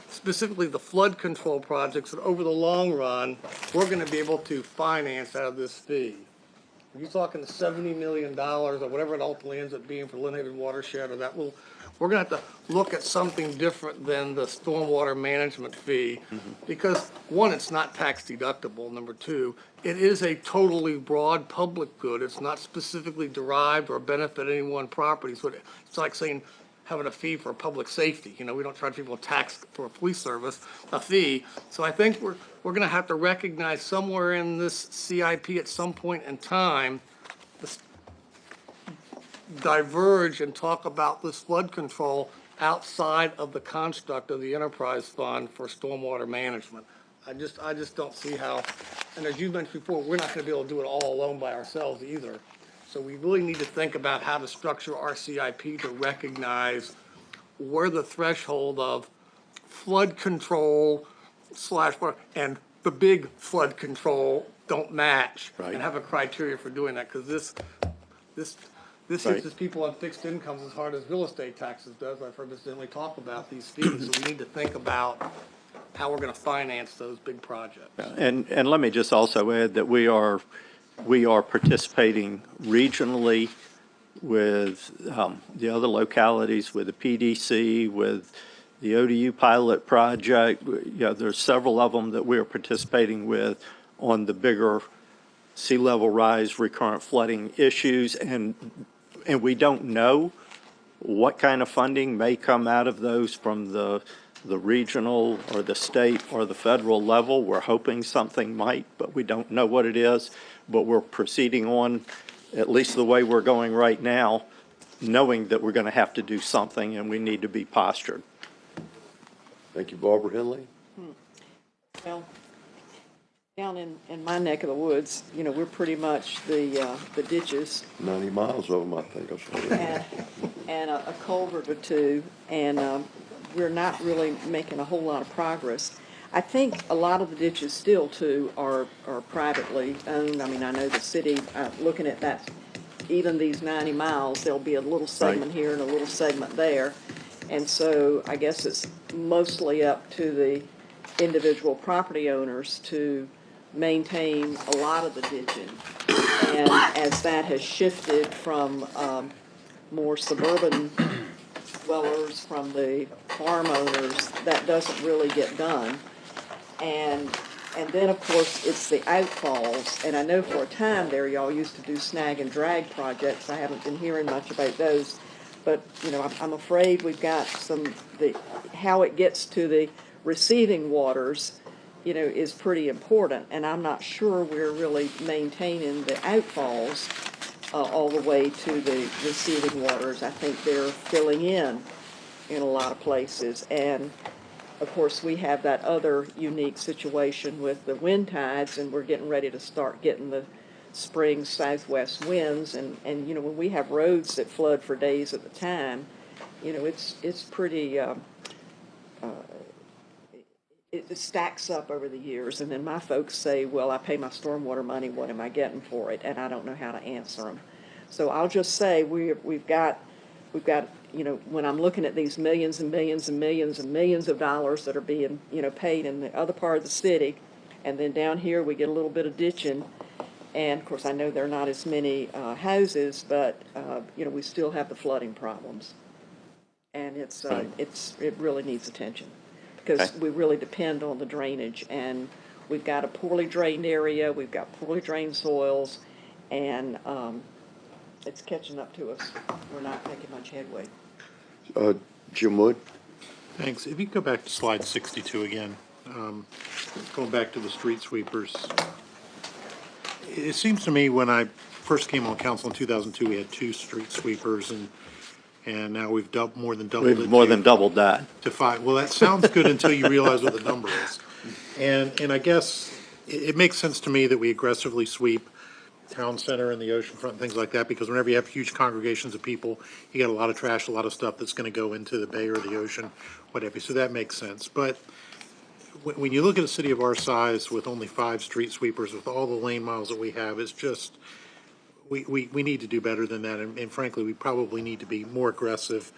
specifically the flood control projects, that over the long run, we're gonna be able to finance out of this fee. Are you talking $70 million or whatever it ultimately ends up being for Lynn Haven watershed, or that will, we're gonna have to look at something different than the stormwater management fee. Because one, it's not tax deductible. Number two, it is a totally broad public good. It's not specifically derived or benefit any one property. So it's like saying, having a fee for public safety. You know, we don't charge people a tax for a police service, a fee. So I think we're gonna have to recognize somewhere in this CIP at some point in time, diverge and talk about this flood control outside of the construct of the enterprise fund for stormwater management. I just don't see how, and as you mentioned before, we're not gonna be able to do it all alone by ourselves either. So we really need to think about how to structure our CIP to recognize where the threshold of flood control and the big flood control don't match.
Right.
And have a criteria for doing that, because this
Right.
hits people on fixed incomes as hard as real estate taxes does. I've heard Mr. Henley talk about these fees, so we need to think about how we're gonna finance those big projects.
And let me just also add that we are participating regionally with the other localities, with the PDC, with the ODU pilot project. There's several of them that we are participating with on the bigger sea level rise, recurrent flooding issues, and we don't know what kind of funding may come out of those from the regional or the state or the federal level. We're hoping something might, but we don't know what it is. But we're proceeding on, at least the way we're going right now, knowing that we're going to have to do something and we need to be postured.
Thank you, Barbara Henley.
Well, down in my neck of the woods, you know, we're pretty much the ditches
90 miles of them, I think I saw.
and a culvert or two, and we're not really making a whole lot of progress. I think a lot of the ditches still, too, are privately owned. I mean, I know the city, looking at that, even these 90 miles, there'll be a little segment here and a little segment there. And so I guess it's mostly up to the individual property owners to maintain a lot of the ditching. And as that has shifted from more suburban dwellers, from the farm owners, that doesn't really get done. And then, of course, it's the outfalls. And I know for a time there, y'all used to do snag and drag projects. I haven't been hearing much about those. But, you know, I'm afraid we've got how it gets to the receiving waters, is pretty important. And I'm not sure we're really maintaining the outfalls all the way to the receiving waters. I think they're filling in a lot of places. And of course, we have that other unique situation with the wind tides, and we're getting ready to start getting the spring southwest winds. And when we have roads that flood for days at a time, it's pretty, it stacks up over the years. And then my folks say, well, I pay my stormwater money, what am I getting for it? And I don't know how to answer them. So I'll just say we've got, when I'm looking at these millions and millions and millions and millions of dollars that are being, paid in the other part of the city, and then down here we get a little bit of ditching, and of course I know there are not as many houses, but we still have the flooding problems, and it really needs attention because
Okay.
we really depend on the drainage, and we've got a poorly drained area, we've got poorly drained soils, and it's catching up to us. We're not making much headway.
Jim Wood?
Thanks. If you go back to slide 62 again, going back to the street sweepers, it seems to me when I first came on council in 2002, we had 2 street sweepers, and now we've more than doubled it.
We've more than doubled that.
To 5. Well, that sounds good until you realize what the number is. And I guess it makes sense to me that we aggressively sweep town center and the oceanfront and things like that, because whenever you have huge congregations of people, you got a lot of trash, a lot of stuff that's going to go into the bay or the ocean, whatever. So that makes sense. But when you look at a city of our size with only 5 street sweepers, with all the lane miles that we have, it's just, we need to do better than that. And frankly, we probably need to be more aggressive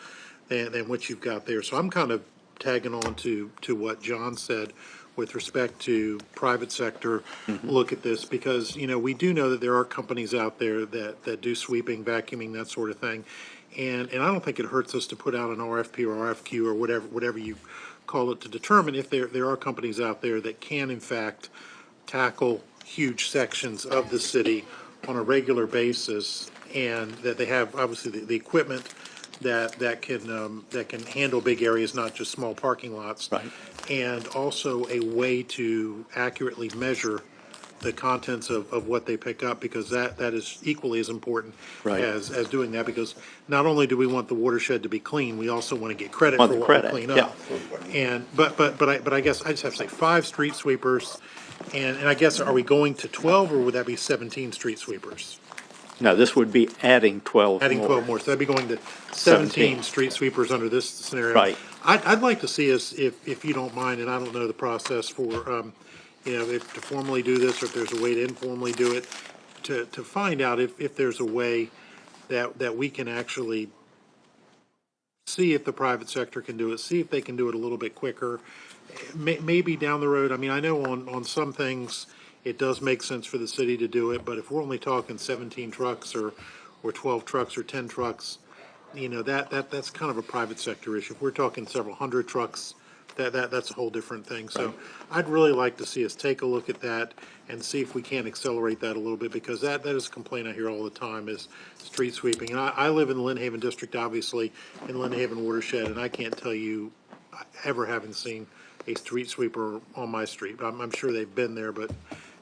than what you've got there. So I'm kind of tagging on to what John said with respect to private sector look at this, because, we do know that there are companies out there that do sweeping, vacuuming, that sort of thing. And I don't think it hurts us to put out an RFP or RFQ or whatever you call it, to determine if there are companies out there that can in fact tackle huge sections of the city on a regular basis, and that they have obviously the equipment that can handle big areas, not just small parking lots.
Right.
And also a way to accurately measure the contents of what they pick up, because that is equally as important
Right.
as doing that, because not only do we want the watershed to be clean, we also want to get credit
Want
for
the
what we
credit,
clean
yeah.
up. And, but I guess I just have to say 5 street sweepers, and I guess, are we going to 12, or would that be 17 street sweepers?
No, this would be adding 12 more.
Adding 12 more, so that'd be going to
17.
17 street sweepers under this scenario.
Right.
I'd like to see us, if you don't mind, and I don't know the process for, if to formally do this, or if there's a way to informally do it, to find out if there's a way that we can actually see if the private sector can do it, see if they can do it a little bit quicker. Maybe down the road, I mean, I know on some things, it does make sense for the city to do it, but if we're only talking 17 trucks or 12 trucks or 10 trucks, that's kind of a private sector issue. If we're talking several hundred trucks, that's a whole different thing. So I'd really like to see us take a look at that and see if we can accelerate that a little bit, because that is a complaint I hear all the time, is street sweeping. And I live in the Lynn Haven district, obviously, in Lynn Haven watershed, and I can't tell you ever having seen a street sweeper on my street. I'm sure they've been there, but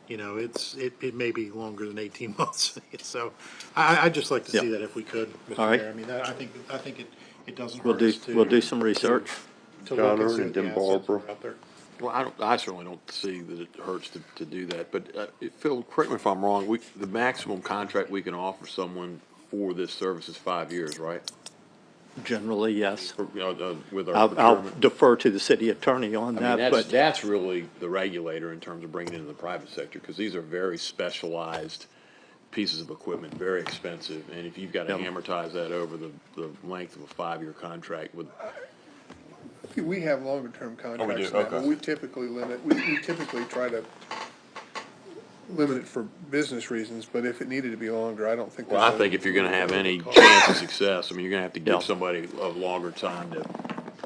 it may be longer than 18 months. So I'd just like to see that if we could, Mr.
All right.
Mayor. I mean, I think it doesn't
We'll
hurt
do,
us to.
we'll do some research.
To look and
Connor
see
and
what the
then
assets
Barbara.
are out there.
Well, I certainly don't see that it hurts to do that, but Phil, correct me if I'm wrong, the maximum contract we can offer someone for this service is 5 years, right?
Generally, yes.
Or, with our
I'll
procurement.
defer to the city attorney on
I
that,
mean,
but
that's really the regulator in terms of bringing it into the private sector, because these are very specialized pieces of equipment, very expensive, and if you've got to
Yep.
amortize that over the length of a 5-year contract with,
We have longer-term contracts
do?
now, but
Okay.
we typically we typically try to limit it for business reasons, but if it needed to be longer, I don't think.
well,
there's
I
a-
think if you're going to have any chance of success, I mean, you're going to have to
Yeah.
give somebody a longer time to,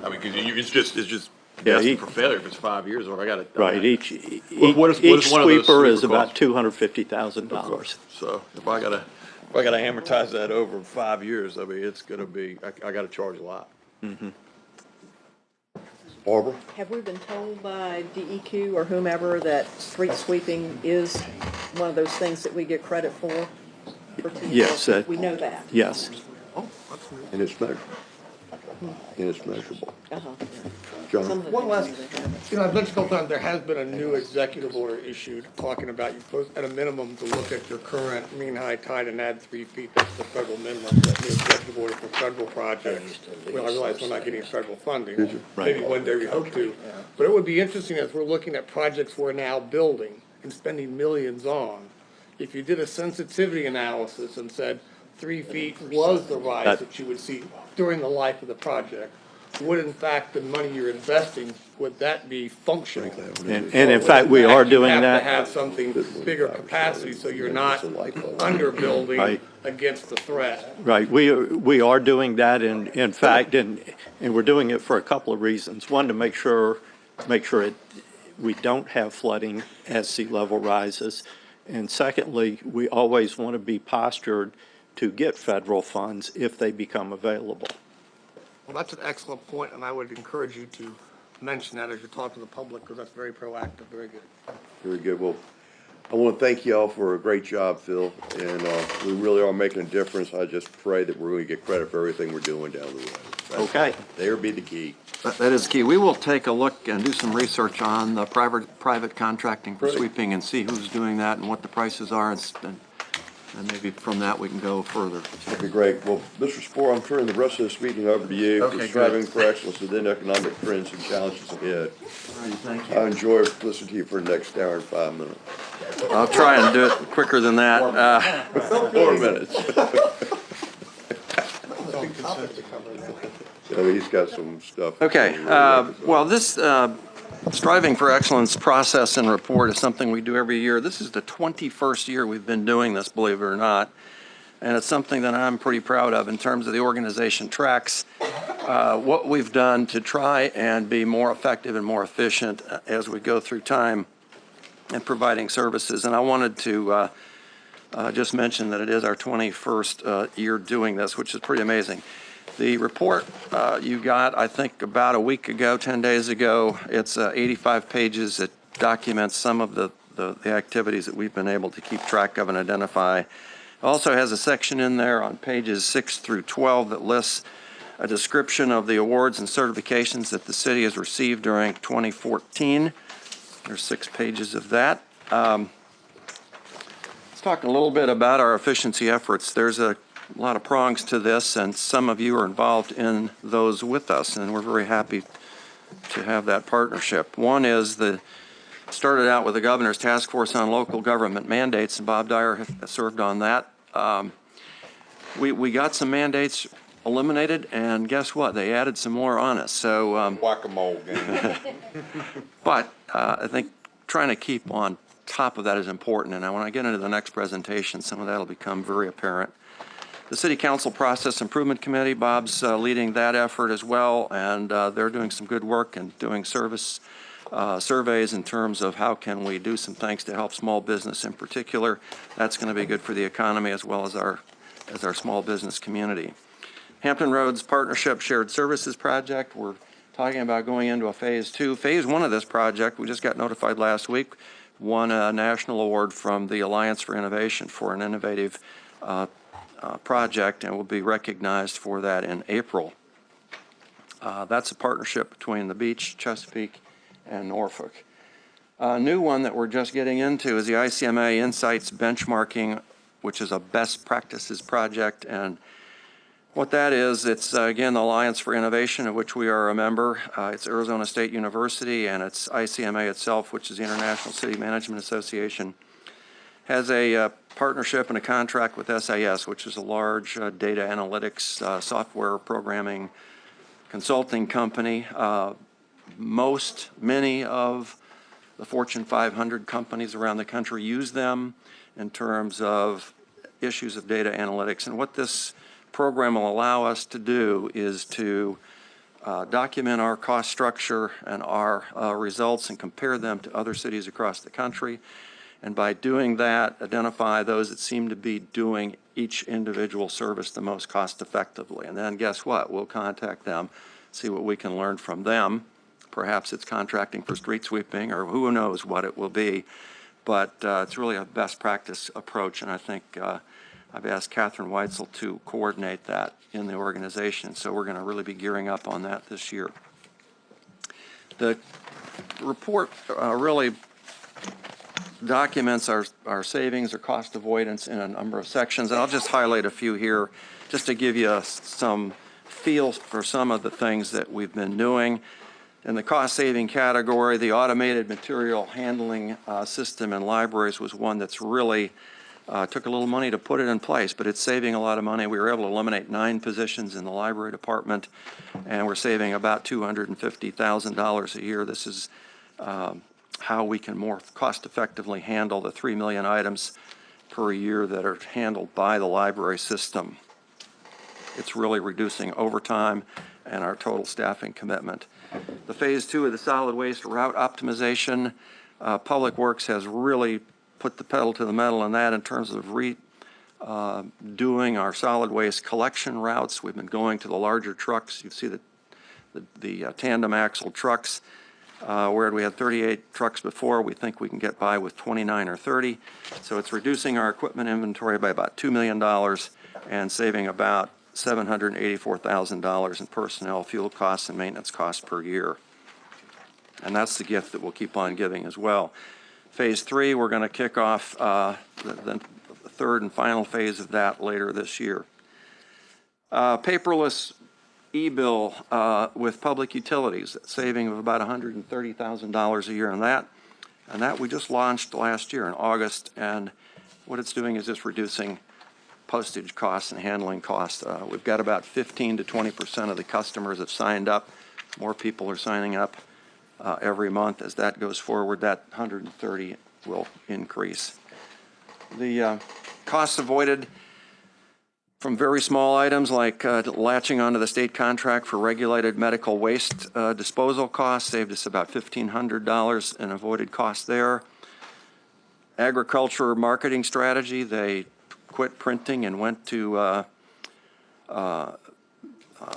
I mean, because it's just
Yeah,
destined for failure if it's 5 years, or I got to.
right, each
What is
each
one of those
sweeper is
sweeper
about
cost?
$250,000.
So if I gotta amortize that over 5 years, I mean, it's gonna be, I gotta charge a lot.
Barbara?
Have we been told by DEQ or whomever that street sweeping is one of those things that we get credit for?
Yes,
We know that.
yes.
And it's measurable. And it's measurable.
Uh-huh.
John?
Some of the
One
things
last,
we do have.
I've mentioned a couple times, there has been a new executive order issued talking about you supposed, at a minimum, to look at your current mean high tide and add 3 feet. That's the federal minimum, that new executive order for federal projects. Well, I realize we're not getting federal funding. Maybe one day we hope to. But it would be interesting as we're looking at projects we're now building and spending millions on, if you did a sensitivity analysis and said 3 feet was the rise that you would see during the life of the project, would in fact the money you're investing, would that be functional?
And in fact, we are doing
You have
that.
to have something bigger capacity, so you're not underbuilding
Right.
against the threat.
Right, we are doing that, and in fact, and we're doing it for a couple of reasons. One, to make sure we don't have flooding as sea level rises. And secondly, we always want to be postured to get federal funds if they become available.
Well, that's an excellent point, and I would encourage you to mention that as you talk to the public, because that's very proactive, very good.
Very good. Well, I want to thank you all for a great job, Phil, and we really are making a difference. I just pray that we're going to get credit for everything we're doing down the road.
Okay.
There be the key.
That is key. We will take a look and do some research on the private contracting for sweeping and see who's doing that and what the prices are, and maybe from that we can go further.
That'd be great. Well, Mr. Spore, I'm turning the rest of this meeting over to you.
Okay,
for Striving for excellence within economic trends and challenges ahead.
Thank
I enjoy listening to you for the next hour and 5 minutes.
I'll try and do it quicker than that.
4 minutes. So he's got some stuff.
Okay, well, this Striving for Excellence process and report is something we do every year. This is the 21st year we've been doing this, believe it or not, and it's something that I'm pretty proud of in terms of the organization tracks what we've done to try and be more effective and more efficient as we go through time in providing services. And I wanted to just mention that it is our 21st year doing this, which is pretty amazing. The report you got, I think, about a week ago, 10 days ago. It's 85 pages. It documents some of the activities that we've been able to keep track of and identify. It also has a section in there on pages 6 through 12 that lists a description of the awards and certifications that the city has received during 2014. There's 6 pages of that. Let's talk a little bit about our efficiency efforts. There's a lot of prongs to this, and some of you are involved in those with us, and we're very happy to have that partnership. One is started out with the Governor's Task Force on Local Government Mandates, and Bob Dyer has served on that. We got some mandates eliminated, and guess what? They added some more on us. So
Whack-a-mole game.
but I think trying to keep on top of that is important, and when I get into the next presentation, some of that will become very apparent. The City Council Process Improvement Committee, Bob's leading that effort as well, and they're doing some good work and doing surveys in terms of how can we do some things to help small business in particular. That's going to be good for the economy as well as our small business community. Hampton Roads Partnership Shared Services Project, we're talking about going into a phase 2. Phase 1 of this project, we just got notified last week, won a national award from the Alliance for Innovation for an innovative project, and will be recognized for that in April. That's a partnership between the beach, Chesapeake, and Norfolk. A new one that we're just getting into is the ICMA Insights Benchmarking, which is a best practices project. And what that is, it's again the Alliance for Innovation, of which we are a member. It's Arizona State University, and it's ICMA itself, which is the International City Management Association, has a partnership and a contract with SAS, which is a large data analytics software programming consulting company. Many of the Fortune 500 companies around the country use them in terms of issues of data analytics. And what this program will allow us to do is to document our cost structure and our results and compare them to other cities across the country. And by doing that, identify those that seem to be doing each individual service the most cost effectively. And then guess what? We'll contact them, see what we can learn from them, Perhaps it's contracting for street sweeping, or who knows what it will be. But it's really a best practice approach, and I think I've asked Catherine Weitzel to coordinate that in the organization, so we're going to really be gearing up on that this year. The report really documents our savings or cost avoidance in a number of sections, and I'll just highlight a few here just to give you some feel for some of the things that we've been doing. In the cost-saving category, the automated material handling system in libraries was one that's really took a little money to put it in place, but it's saving a lot of money. We were able to eliminate 9 positions in the library department, and we're saving about $250,000 a year. This is how we can more cost-effectively handle the 3 million items per year that are handled by the library system. It's really reducing overtime and our total staffing commitment. The phase 2 of the solid waste route optimization, Public Works has really put the pedal to the metal on that in terms of doing our solid waste collection routes. We've been going to the larger trucks. You see the tandem axle trucks. Where we had 38 trucks before, we think we can get by with 29 or 30. So it's reducing our equipment inventory by about $2 million and saving about $784,000 in personnel, fuel costs, and maintenance costs per year. And that's the gift that we'll keep on giving as well. Phase 3, we're going to kick off the third and final phase of that later this year. Paperless e-bill with public utilities, saving of about $130,000 a year on that. And that we just launched last year in August, and what it's doing is just reducing postage costs and handling costs. We've got about 15 to 20% of the customers have signed up. More people are signing up every month. As that goes forward, that 130 will increase. The costs avoided from very small items like latching onto the state contract for regulated medical waste disposal costs saved us about $1,500 in avoided costs there. Agriculture marketing strategy, they quit printing and went to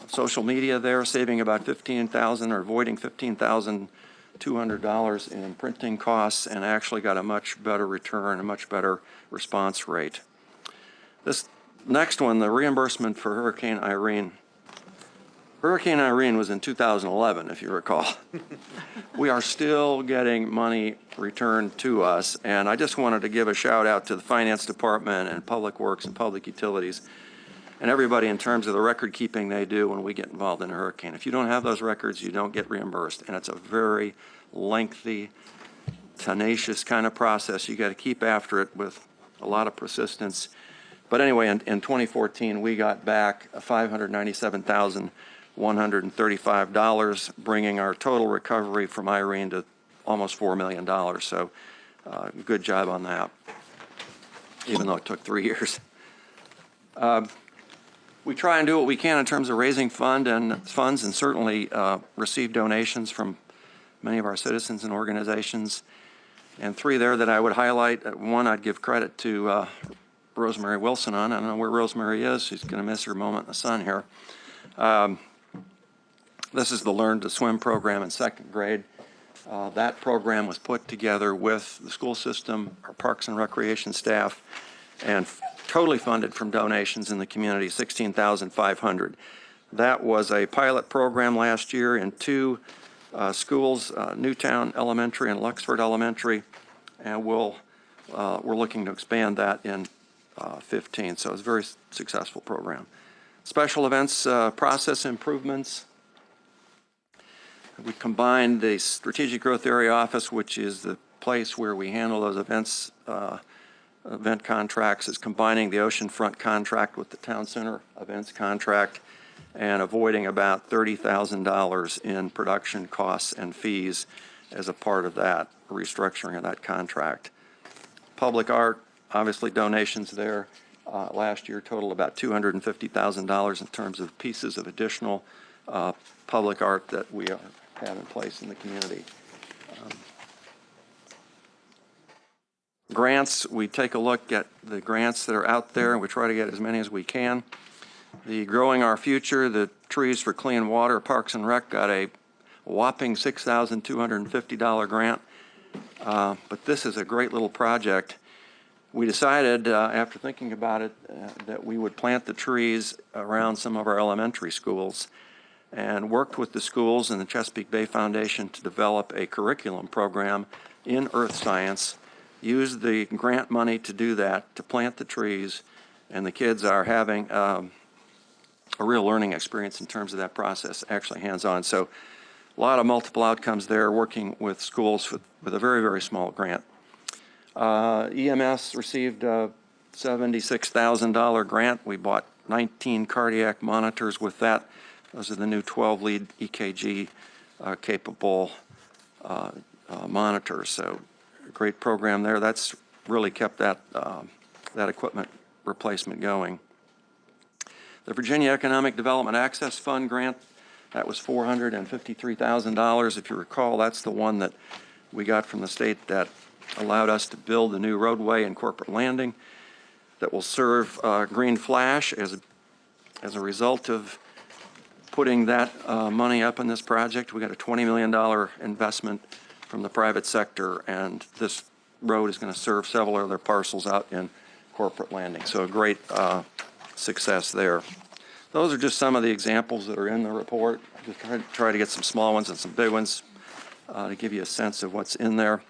social media there, saving about $15,000 or avoiding $15,200 in printing costs, and actually got a much better return, a much better response rate. This next one, the reimbursement for Hurricane Irene. Hurricane Irene was in 2011, if you recall. We are still getting money returned to us, and I just wanted to give a shout out to the Finance Department and Public Works and Public Utilities and everybody in terms of the record keeping they do when we get involved in a hurricane. If you don't have those records, you don't get reimbursed, and it's a very lengthy, tenacious kind of process. You got to keep after it with a lot of persistence. But anyway, in 2014, we got back $597,135, bringing our total recovery from Irene to almost $4 million. So good job on that, even though it took 3 years. We try and do what we can in terms of raising funds and certainly receive donations from many of our citizens and organizations. And 3 there that I would highlight. One, I'd give credit to Rosemary Wilson on. I don't know where Rosemary is. She's going to miss her moment in the sun here. This is the Learn to Swim program in 2nd grade. That program was put together with the school system, our parks and recreation staff, and totally funded from donations in the community, $16,500. That was a pilot program last year in 2 schools, Newtown Elementary and Luxford Elementary, and we're looking to expand that in 15. So it's a very successful program. Special events process improvements. We combined the Strategic Growth Area Office, which is the place where we handle those events, event contracts, is combining the oceanfront contract with the town center events contract and avoiding about $30,000 in production costs and fees as a part of that restructuring of that contract. Public art, obviously donations there. Last year totaled about $250,000 in terms of pieces of additional public art that we have in place in the community. Grants, we take a look at the grants that are out there, and we try to get as many as we can. The Growing Our Future, the Trees for Clean Water, Parks and Rec got a a whopping $6,250 grant. But this is a great little project. We decided, after thinking about it, that we would plant the trees around some of our elementary schools, and worked with the schools and the Chesapeake Bay Foundation to develop a curriculum program in earth science, used the grant money to do that, to plant the trees, and the kids are having a real learning experience in terms of that process, actually hands-on. So a lot of multiple outcomes there, working with schools with a very, very small grant. EMS received a $76,000 grant. We bought 19 cardiac monitors with that. Those are the new 12-lead EKG capable monitors. So a great program there. That's really kept that equipment replacement going. The Virginia Economic Development Access Fund grant, that was $453,000. If you recall, that's the one that we got from the state that allowed us to build a new roadway and corporate landing that will serve Green Flash. As a result of putting that money up in this project, we got a $20 million investment from the private sector, and this road is going to serve several other parcels out in corporate landing. So a great success there. Those are just some of the examples that are in the report. Just try to get some small ones and some big ones to give you a sense of what's in there.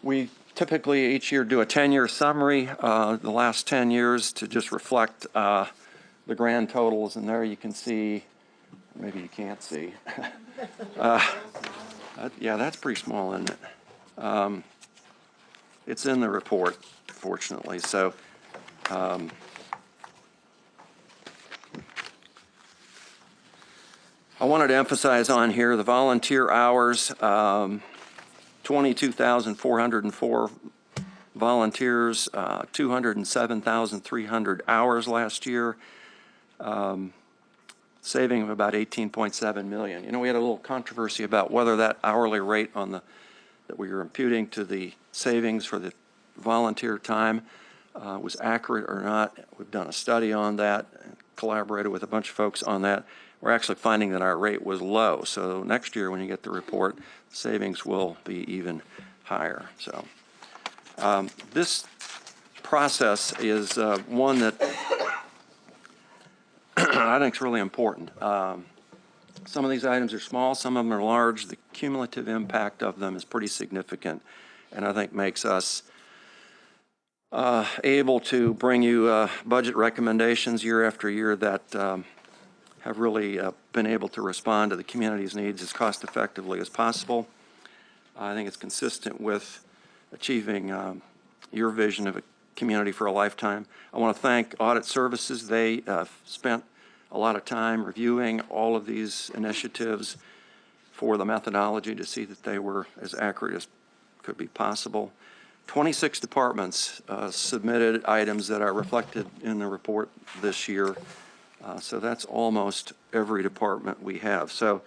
We typically each year do a 10-year summary, the last 10 years, to just reflect the grand totals, and there you can see, maybe you can't see. Yeah, that's pretty small, isn't it? It's in the report, fortunately. So I wanted to emphasize on here the volunteer hours, 22,404 volunteers, 207,300 hours last year, saving of about $18.7 million. You know, we had a little controversy about whether that hourly rate on that we were imputing to the savings for the volunteer time was accurate or not. We've done a study on that, collaborated with a bunch of folks on that. We're actually finding that our rate was low. So next year when you get the report, savings will be even higher. So this process is one that I think is really important. Some of these items are small, some of them are large. The cumulative impact of them is pretty significant, and I think makes us able to bring you budget recommendations year after year that have really been able to respond to the community's needs as cost effectively as possible. I think it's consistent with achieving your vision of a community for a lifetime. I want to thank Audit Services. They spent a lot of time reviewing all of these initiatives for the methodology to see that they were as accurate as could be possible. 26 departments submitted items that are reflected in the report this year. So that's almost every department we have. So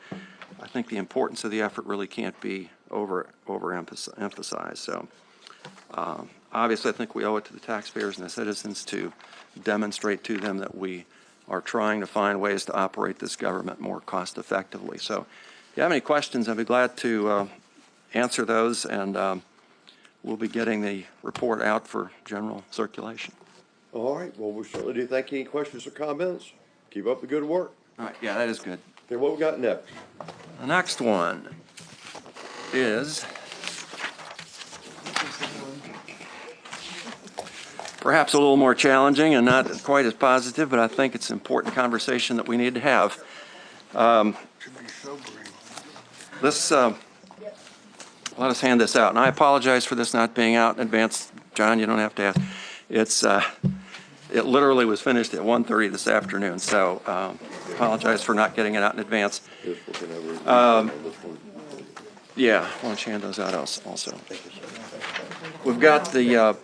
I think the importance of the effort really can't be overemphasized. So obviously I think we owe it to the taxpayers and the citizens to demonstrate to them that we are trying to find ways to operate this government more cost effectively. So if you have any questions, I'd be glad to answer those, and we'll be getting the report out for general circulation.
All right, well, we certainly do thank you. Any questions or comments? Keep up the good work.
All right, yeah, that is good.
Okay, what we got next?
The next one is perhaps a little more challenging and not quite as positive, but I think it's an important conversation that we need to have. Let us hand this out, and I apologize for this not being out in advance. John, you don't have to ask. It literally was finished at 1:30 this afternoon, so apologize for not getting it out in advance. Yeah, why don't you hand those out also? We've got the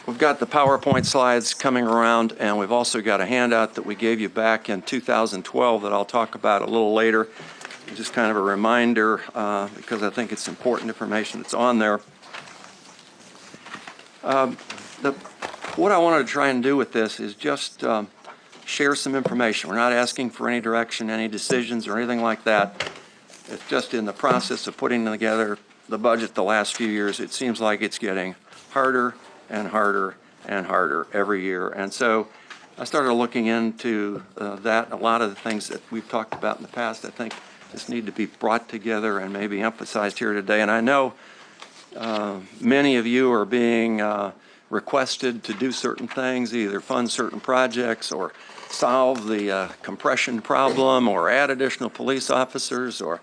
PowerPoint slides coming around, and we've also got a handout that we gave you back in 2012 that I'll talk about a little later. Just kind of a reminder, because I think it's important information that's on there. What I wanted to try and do with this is just share some information. We're not asking for any direction, any decisions, or anything like that. It's just in the process of putting together the budget the last few years, it seems like it's getting harder and harder and harder every year. And so I started looking into that. A lot of the things that we've talked about in the past, I think, just need to be brought together and maybe emphasized here today. And I know many of you are being requested to do certain things, either fund certain projects or solve the compression problem or add additional police officers, or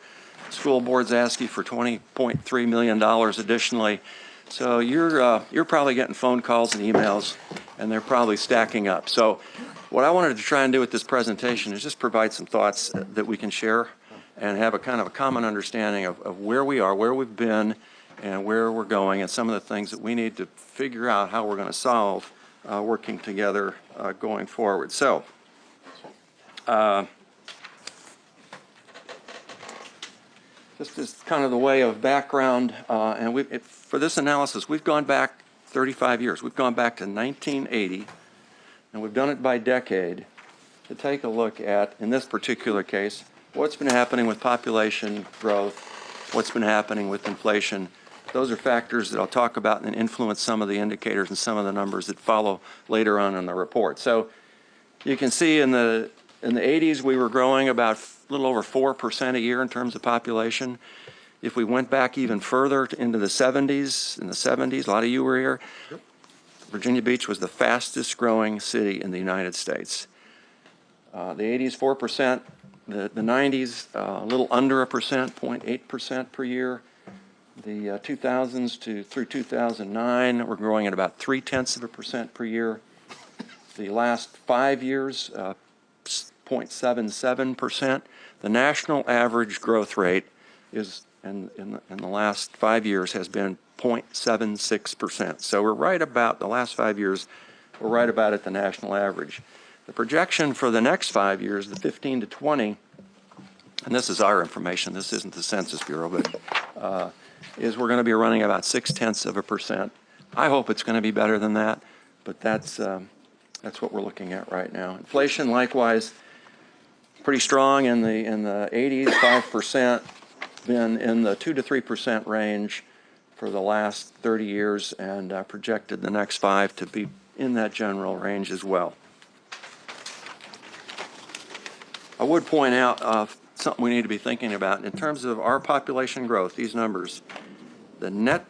school boards ask you for $20.3 million additionally. So you're probably getting phone calls and emails, and they're probably stacking up. So what I wanted to try and do with this presentation is just provide some thoughts that we can share and have a kind of a common understanding of where we are, where we've been, and where we're going, and some of the things that we need to figure out how we're going to solve working together going forward. So just as kind of the way of background, and for this analysis, we've gone back 35 years. We've gone back to 1980, and we've done it by decade to take a look at, in this particular case, what's been happening with population growth, what's been happening with inflation. Those are factors that I'll talk about and influence some of the indicators and some of the numbers that follow later on in the report. So you can see in the 80s we were growing about a little over 4% a year in terms of population. If we went back even further into the 70s, a lot of you were here, Virginia Beach was the fastest growing city in the United States. The 80s, 4%, the 90s, a little under 1%, 0.8% per year. The 2000s through 2009, we're growing at about 0.3% per year. The last 5 years, 0.77%. The national average growth rate is, in the last 5 years, has been 0.76%. So we're right about, the last 5 years, we're right about at the national average. The projection for the next 5 years, the 15 to 20, and this is our information, this isn't the Census Bureau, but is we're going to be running about 0.6%. I hope it's going to be better than that, but that's what we're looking at right now. Inflation, likewise, pretty strong in the 80s, 5%, been in the 2 to 3% range for the last 30 years, and projected the next 5 to be in that general range as well. I would point out something we need to be thinking about in terms of our population growth, these numbers.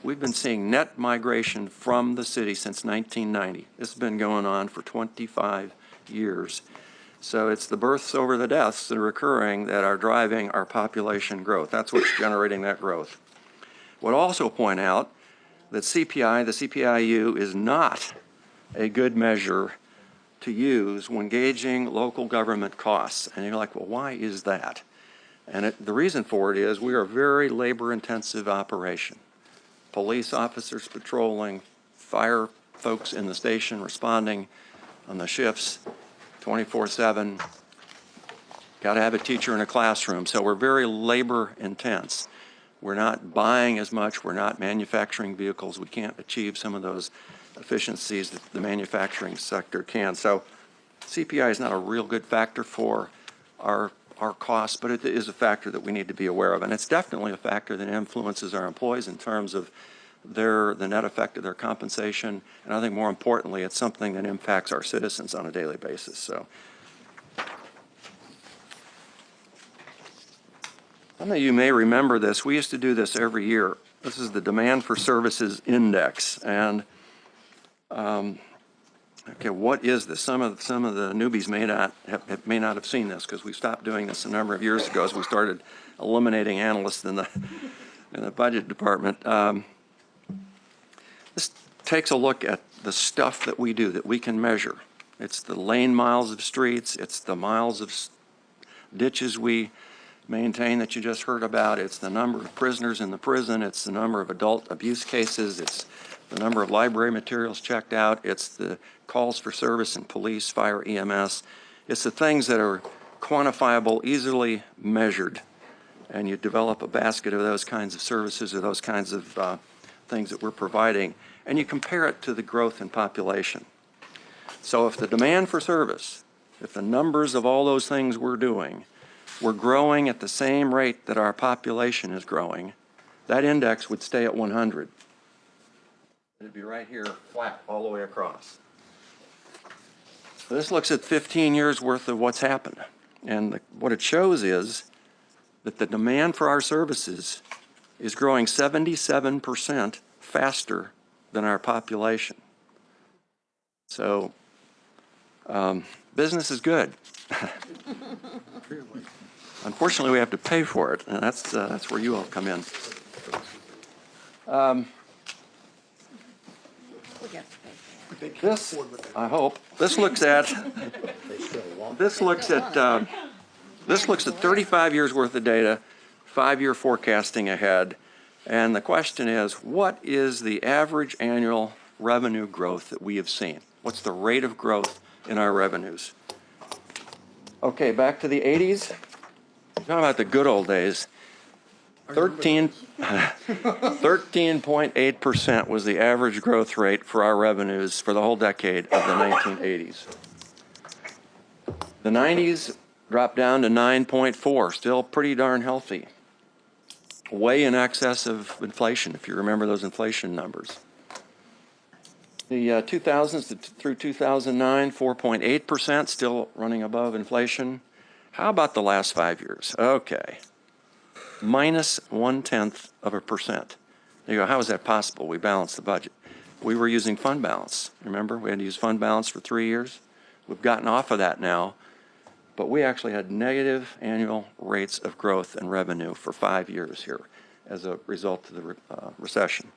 We've been seeing net migration from the city since 1990. This has been going on for 25 years. So it's the births over the deaths that are occurring that are driving our population growth. That's what's generating that growth. Would also point out that CPI, the CPIU, is not a good measure to use when gauging local government costs. And you're like, well, why is that? And the reason for it is we are a very labor-intensive operation. Police officers patrolling, fire folks in the station responding on the shifts 24/7. Got to have a teacher in a classroom. So we're very labor-intense. We're not buying as much. We're not manufacturing vehicles. We can't achieve some of those efficiencies that the manufacturing sector can. So CPI is not a real good factor for our costs, but it is a factor that we need to be aware of. And it's definitely a factor that influences our employees in terms of the net effect of their compensation. And I think more importantly, it's something that impacts our citizens on a daily basis. So some of you may remember this. We used to do this every year. This is the Demand for Services Index. And okay, what is this? Some of the newbies may not have seen this because we stopped doing this a number of years ago as we started eliminating analysts in the budget department. This takes a look at the stuff that we do that we can measure. It's the lane miles of streets. It's the miles of ditches we maintain that you just heard about. It's the number of prisoners in the prison. It's the number of adult abuse cases. It's the number of library materials checked out. It's the calls for service in police, fire, EMS. It's the things that are quantifiable, easily measured, and you develop a basket of those kinds of services or those kinds of things that we're providing, and you compare it to the growth in population. So if the demand for service if the numbers of all those things we're doing were growing at the same rate that our population is growing, that index would stay at 100. It'd be right here, flat, all the way across. So this looks at 15 years worth of what's happened. And what it shows is that the demand for our services is growing 77% faster than our population. So business is good. Unfortunately, we have to pay for it, and that's where you all come in. This, I hope, this looks at 35 years worth of data, 5-year forecasting ahead, and the question is, what is the average annual revenue growth that we have seen? What's the rate of growth in our revenues? Okay, back to the 80s. Talking about the good old days. 13.8% was the average growth rate for our revenues for the whole decade of the 1980s. The 90s dropped down to 9.4, still pretty darn healthy. Way in excess of inflation, if you remember those inflation numbers. The 2000s through 2009, 4.8%, still running above inflation. How about the last 5 years? Okay. Minus 0.1%. You go, how is that possible? We balanced the budget. We were using fund balance. Remember, we had to use fund balance for 3 years. We've gotten off of that now, but we actually had negative annual rates of growth and revenue for 5 years here as a result of the recession.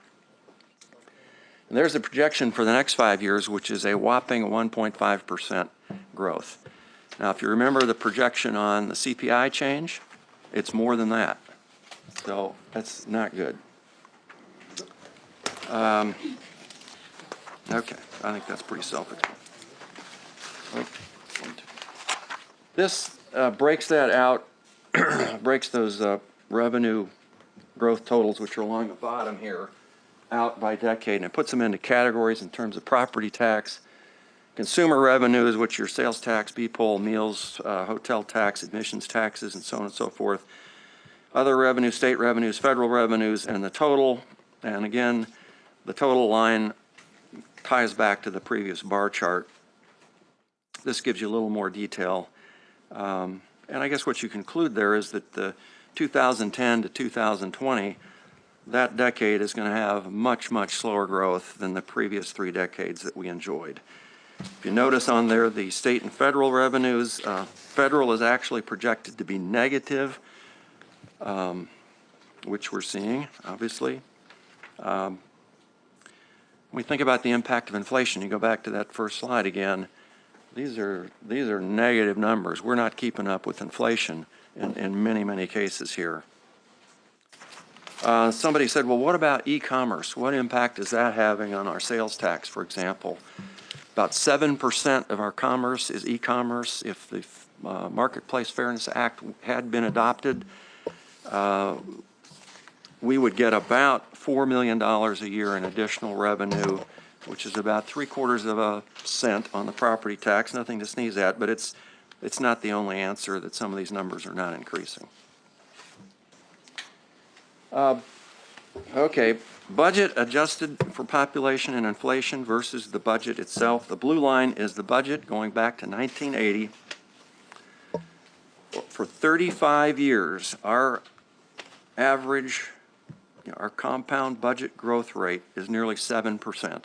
And there's a projection for the next 5 years, which is a whopping 1.5% growth. Now, if you remember the projection on the CPI change, it's more than that. So that's not good. Okay, I think that's pretty self-explanatory. This breaks that out, breaks those revenue growth totals, which are along the bottom here, out by decade, and it puts them into categories in terms of property tax, consumer revenues, which are sales tax, B-poll, meals, hotel tax, admissions taxes, and so on and so forth. Other revenues, state revenues, federal revenues, and the total. And again, the total line ties back to the previous bar chart. This gives you a little more detail. And I guess what you conclude there is that the 2010 to 2020, that decade is going to have much, much slower growth than the previous 3 decades that we enjoyed. If you notice on there, the state and federal revenues, federal is actually projected to be negative, which we're seeing, obviously. When we think about the impact of inflation, you go back to that first slide again, these are negative numbers. We're not keeping up with inflation in many, many cases here. Somebody said, well, what about e-commerce? What impact is that having on our sales tax, for example? About 7% of our commerce is e-commerce. If the Marketplace Fairness Act had been adopted, we would get about $4 million a year in additional revenue, which is about 3/4 cent on the property tax. Nothing to sneeze at, but it's not the only answer that some of these numbers are not increasing. Okay, budget adjusted for population and inflation versus the budget itself. The blue line is the budget going back to 1980. For 35 years, our average, our compound budget growth rate is nearly 7%,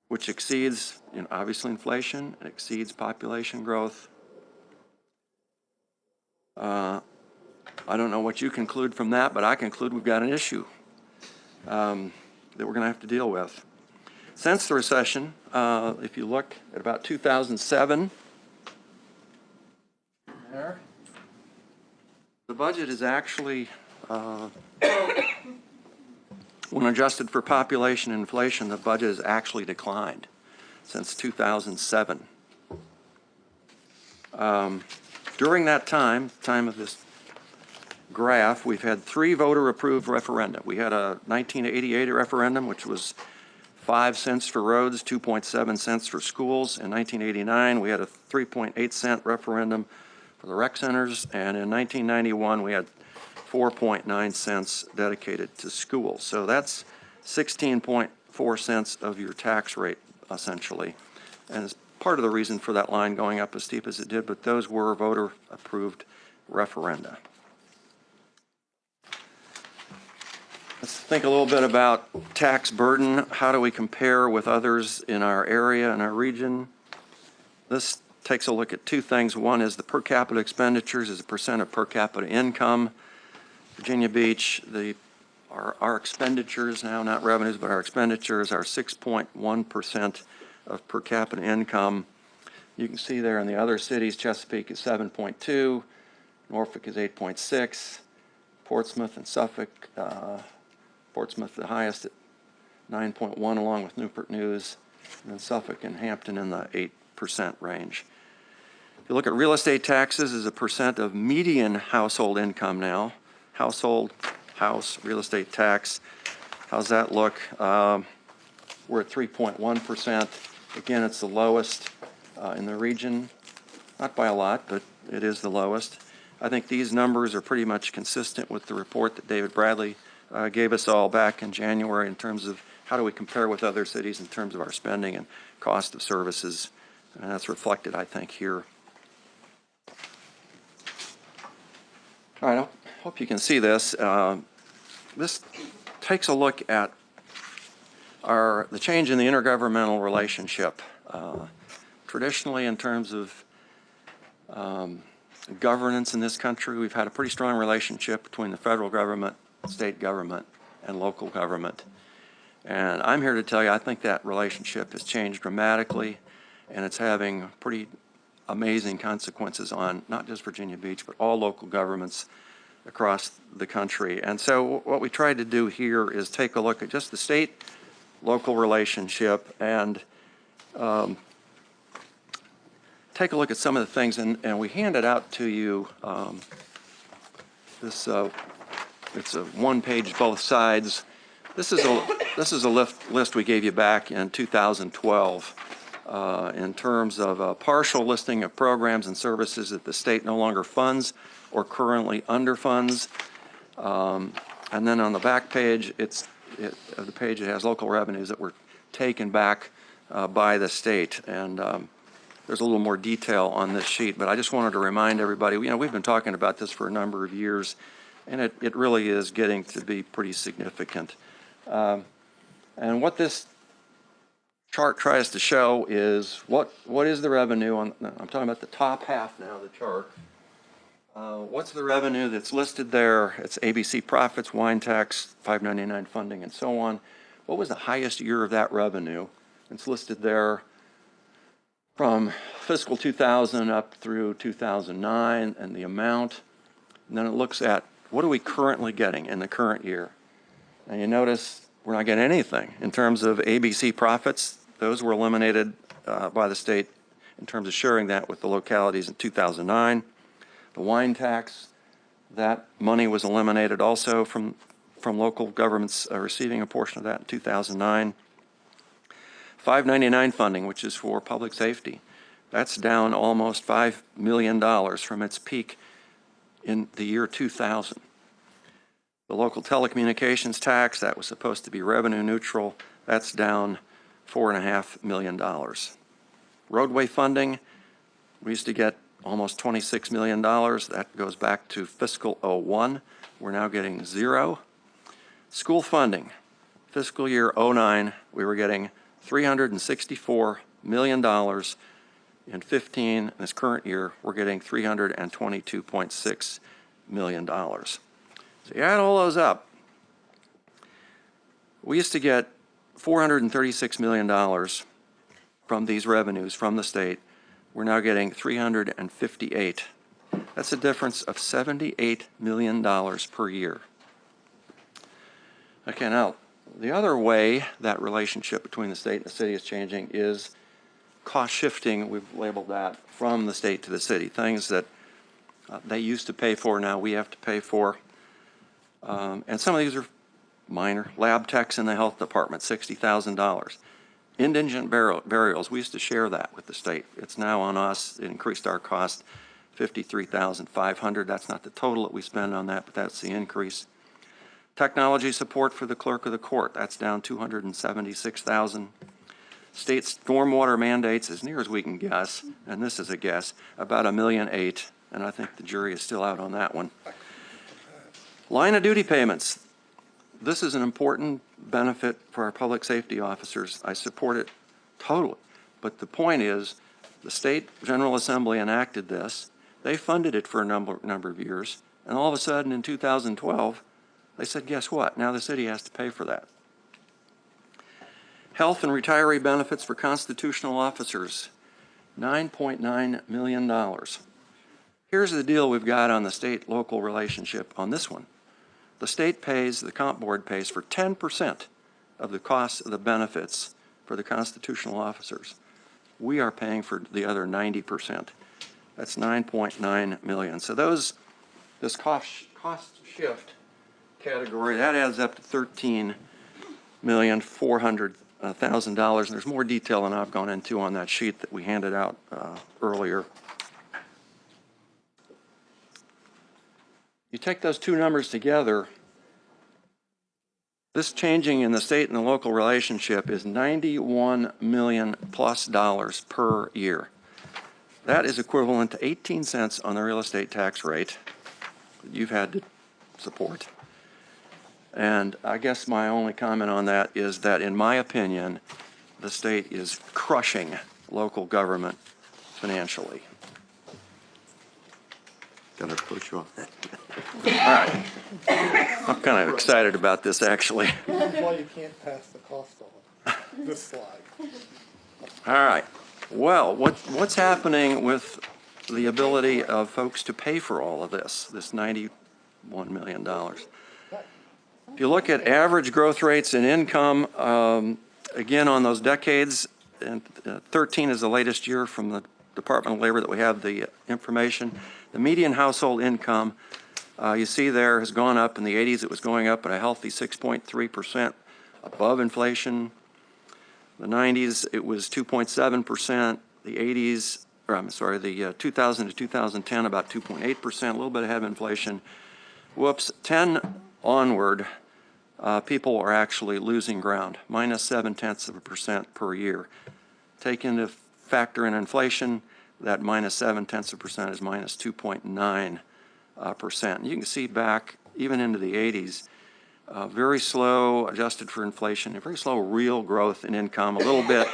which exceeds, obviously inflation, it exceeds population growth. I don't know what you conclude from that, but I conclude we've got an issue that we're going to have to deal with. Since the recession, if you look at about 2007, there, the budget is actually, when adjusted for population and inflation, the budget has actually declined since 2007. During that time of this graph, we've had 3 voter-approved referenda. We had a 1988 referendum, which was 5 cents for roads, 2.7 cents for schools. In 1989, we had a 3.8 cent referendum for the rec centers, and in 1991, we had 4.9 cents dedicated to schools. So that's 16.4 cents of your tax rate, essentially. And it's part of the reason for that line going up as steep as it did, but those were voter-approved referenda. Let's think a little bit about tax burden. How do we compare with others in our area, in our region? This takes a look at two things. One is the per capita expenditures as a percent of per capita income. Virginia Beach, our expenditures now, not revenues, but our expenditures are 6.1% of per capita income. You can see there in the other cities, Chesapeake is 7.2, Norfolk is 8.6, Portsmouth and Suffolk, Portsmouth the highest at 9.1 along with Newport News, and then Suffolk and Hampton in the 8% range. If you look at real estate taxes as a percent of median household income now, house real estate tax, how's that look? We're at 3.1%. Again, it's the lowest in the region, not by a lot, but it is the lowest. I think these numbers are pretty much consistent with the report that David Bradley gave us all back in January in terms of how do we compare with other cities in terms of our spending and cost of services. And that's reflected, I think, here. All right, I hope you can see this. This takes a look at the change in the intergovernmental relationship. Traditionally, in terms of governance in this country, we've had a pretty strong relationship between the federal government, state government, and local government. And I'm here to tell you, I think that relationship has changed dramatically, and it's having pretty amazing consequences on not just Virginia Beach, but all local governments across the country. And so what we tried to do here is take a look at just the state-local relationship and take a look at some of the things, and we handed out to you it's a one-page both sides. This is a list we gave you back in 2012 in terms of a partial listing of programs and services that the state no longer funds or currently underfunds. And then on the back page, of the page, it has local revenues that were taken back by the state. And there's a little more detail on this sheet, but I just wanted to remind everybody, we've been talking about this for a number of years, and it really is getting to be pretty significant. And what this chart tries to show is what is the revenue on, I'm talking about the top half now of the chart. What's the revenue that's listed there? It's ABC profits, wine tax, 599 funding, and so on. What was the highest year of that revenue? It's listed there from fiscal 2000 up through 2009 and the amount. And then it looks at what are we currently getting in the current year. And you notice we're not getting anything in terms of ABC profits. Those were eliminated by the state in terms of sharing that with the localities in 2009. The wine tax, that money was eliminated also from local governments receiving a portion of that in 2009. 599 funding, which is for public safety, that's down almost $5 million from its peak in the year 2000. The local telecommunications tax, that was supposed to be revenue neutral, that's down $4.5 million. Roadway funding, we used to get almost $26 million. That goes back to fiscal 01. We're now getting zero. School funding, fiscal year 09, we were getting $364 million. In 15, this current year, we're getting $322.6 million. So you add all those up. We used to get $436 million from these revenues from the state. We're now getting $358. That's a difference of $78 million per year. Okay, now, the other way that relationship between the state and the city is changing is cost shifting, we've labeled that, from the state to the city. Things that they used to pay for, now we have to pay for. And some of these are minor. Lab techs in the health department, $60,000. Indigent burials, we used to share that with the state. It's now on us. It increased our cost $53,500. That's not the total that we spend on that, but that's the increase. Technology support for the clerk of the court, that's down $276,000. State stormwater mandates, as near as we can guess, and this is a guess, about $1.8 million, and I think the jury is still out on that one. Line of duty payments. This is an important benefit for our public safety officers. I support it totally. But the point is, the State General Assembly enacted this. They funded it for a number of years, and all of a sudden in 2012, they said, guess what? Now the city has to pay for that. Health and retiree benefits for constitutional officers, $9.9 million. Here's the deal we've got on the state-local relationship on this one. The state pays, the comp board pays for 10% of the cost of the benefits for the constitutional officers. We are paying for the other 90%. That's $9.9 million. So this cost shift category, that adds up to $13,400,000. And there's more detail than I've gone into on that sheet that we handed out earlier. You take those two numbers together, this changing in the state and the local relationship is $91 million plus per year. That is equivalent to 18 cents on the real estate tax rate that you've had to support. And I guess my only comment on that is that, in my opinion, the state is crushing local government financially.
Gonna push you on.
All right. I'm kind of excited about this, actually.
That's why you can't pass the cost on this slide.
All right. Well, what's happening with the ability of folks to pay for all of this $91 million? If you look at average growth rates in income, again, on those decades, and 13 is the latest year from the Department of Labor that we have the information. The median household income, you see there, has gone up. In the 80s, it was going up at a healthy 6.3% above inflation. The 90s, it was 2.7%. The 80s, or I'm sorry, the 2000 to 2010, about 2.8%, a little bit ahead of inflation. Whoops, 10 onward, people are actually losing ground, minus 0.7% per year. Take into factor in inflation, that minus 0.7% is minus 2.9%. You can see back even into the 80s, very slow, adjusted for inflation, a very slow real growth in income. A little bit,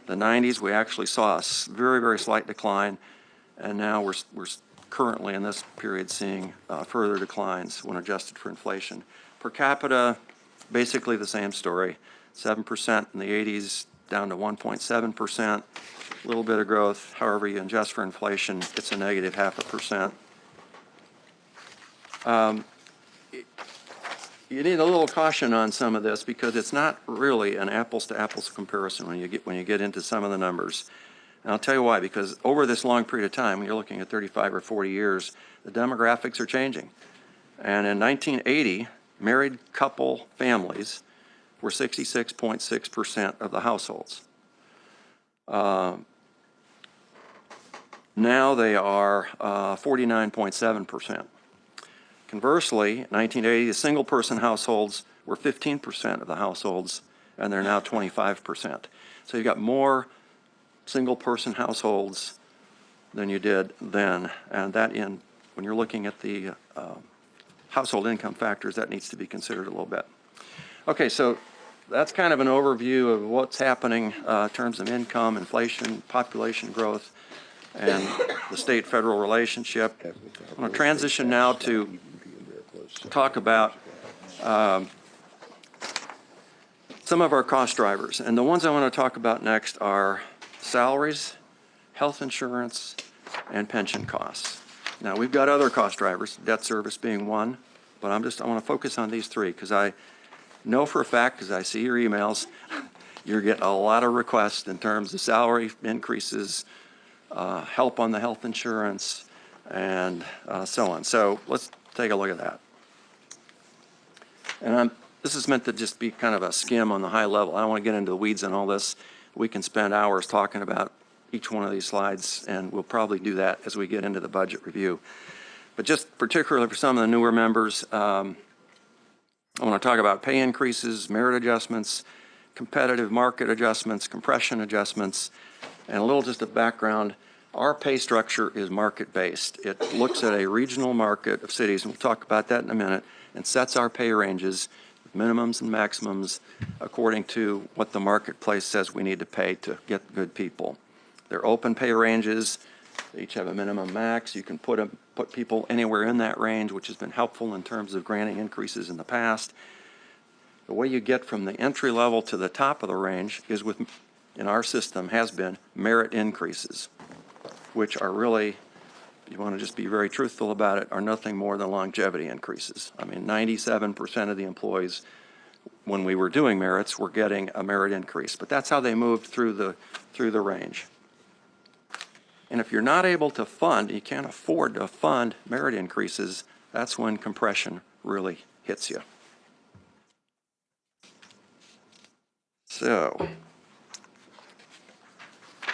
the 90s, we actually saw a very, very slight decline, and now we're currently in this period seeing further declines when adjusted for inflation. Per capita, basically the same story, 7% in the 80s, down to 1.7%. A little bit of growth. However you adjust for inflation, it's a negative 0.5%. You need a little caution on some of this because it's not really an apples-to-apples comparison when you get into some of the numbers. And I'll tell you why, because over this long period of time, when you're looking at 35 or 40 years, the demographics are changing. And in 1980, married couple families were 66.6% of the households. Now they are 49.7%. Conversely, in 1980, the single-person households were 15% of the households, and they're now 25%. So you've got more single-person households than you did then, and that when you're looking at the household income factors, that needs to be considered a little bit. Okay, so that's kind of an overview of what's happening in terms of income, inflation, population growth, and the state-federal relationship. I'm going to transition now to talk about some of our cost drivers. And the ones I want to talk about next are salaries, health insurance, and pension costs. Now, we've got other cost drivers, debt service being one, but I want to focus on these three because I know for a fact, because I see your emails, you're getting a lot of requests in terms of salary increases, help on the health insurance, and so on. So let's take a look at that. And this is meant to just be kind of a skim on the high level. I don't want to get into the weeds on all this. We can spend hours talking about each one of these slides, and we'll probably do that as we get into the budget review. But just particularly for some of the newer members, I want to talk about pay increases, merit adjustments, competitive market adjustments, compression adjustments, and a little just a background. Our pay structure is market-based. It looks at a regional market of cities, and we'll talk about that in a minute, and sets our pay ranges, minimums and maximums, according to what the marketplace says we need to pay to get good people. They're open pay ranges. They each have a minimum max. You can put people anywhere in that range, which has been helpful in terms of granting increases in the past. The way you get from the entry level to the top of the range is with, in our system, has been merit increases, which are really, if you want to just be very truthful about it, are nothing more than longevity increases. I mean, 97% of the employees, when we were doing merits, were getting a merit increase. But that's how they moved through the range. And if you're not able to fund, you can't afford to fund merit increases, that's when compression really hits you. So,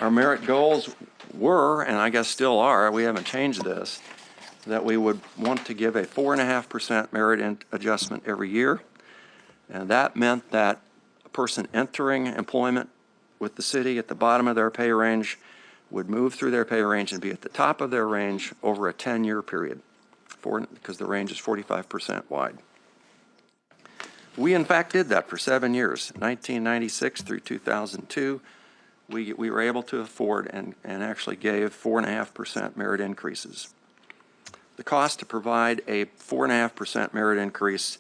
our merit goals were, and I guess still are, we haven't changed this, that we would want to give a 4.5% merit adjustment every year. And that meant that a person entering employment with the city at the bottom of their pay range would move through their pay range and be at the top of their range over a 10-year period, because the range is 45% wide. We, in fact, did that for 7 years, 1996 through 2002. We were able to afford and actually gave 4.5% merit increases. The cost to provide a 4.5% merit increase,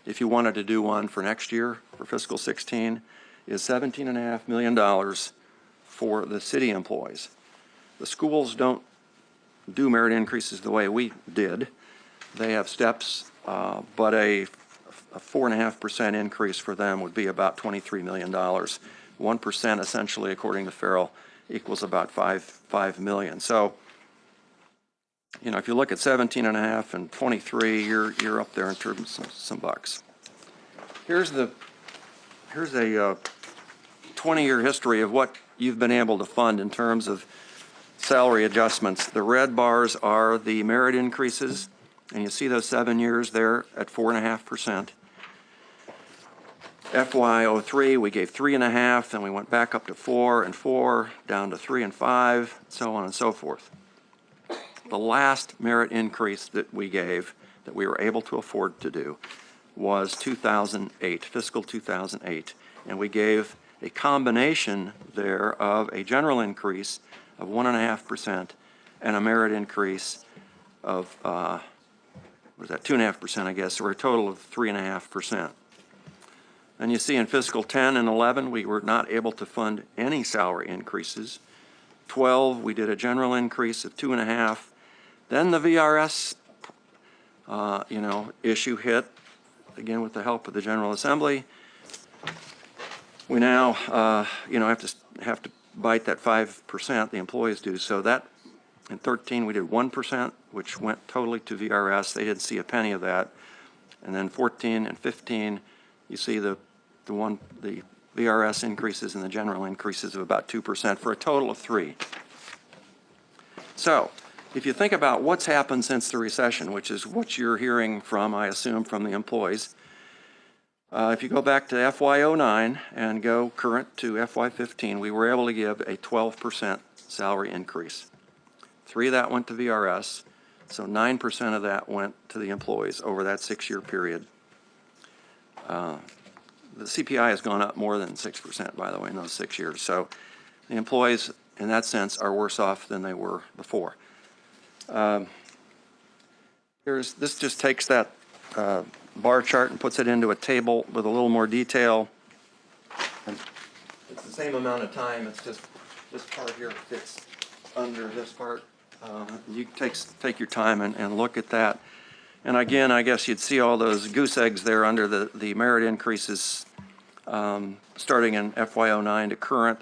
if you wanted to do one for next year, for fiscal 16, is $17.5 million for the city employees. The schools don't do merit increases the way we did. They have steps, but a 4.5% increase for them would be about $23 million. 1% essentially, according to Farrell, equals about $5 million. So, you know, if you look at 17.5 and 23, you're up there in terms of some bucks. Here's a 20-year history of what you've been able to fund in terms of salary adjustments. The red bars are the merit increases, and you see those 7 years there at 4.5%. FY03, we gave 3.5, then we went back up to 4 and 4, down to 3 and 5, so on and so forth. The last merit increase that we gave, that we were able to afford to do, was 2008, fiscal 2008, and we gave a combination there of a general increase of 1.5% and a merit increase of, what was that, 2.5%, I guess, or a total of 3.5%. And you see in fiscal 10 and 11, we were not able to fund any salary increases. 12, we did a general increase of 2.5. Then the VRS, issue hit, again with the help of the General Assembly. We now, have to bite that 5%. The employees do. So that in 13 we did 1%, which went totally to VRS. They didn't see a penny of that. And then 14 and 15, you see the VRS increases and the general increases of about 2% for a total of 3%. So, if you think about what's happened since the recession, which is what you're hearing from, I assume, from the employees, if you go back to FY09 and go current to FY15, we were able to give a 12% salary increase. 3 of that went to VRS, so 9% of that went to the employees over that 6-year period. The CPI has gone up more than 6%, by the way, in those 6 years. So the employees, in that sense, are worse off than they were before. This just takes that bar chart and puts it into a table with a little more detail. And it's the same amount of time. It's just this part here fits under this part. You take your time and look at that. And again, I guess you'd see all those goose eggs there under the merit increases starting in FY09 to current.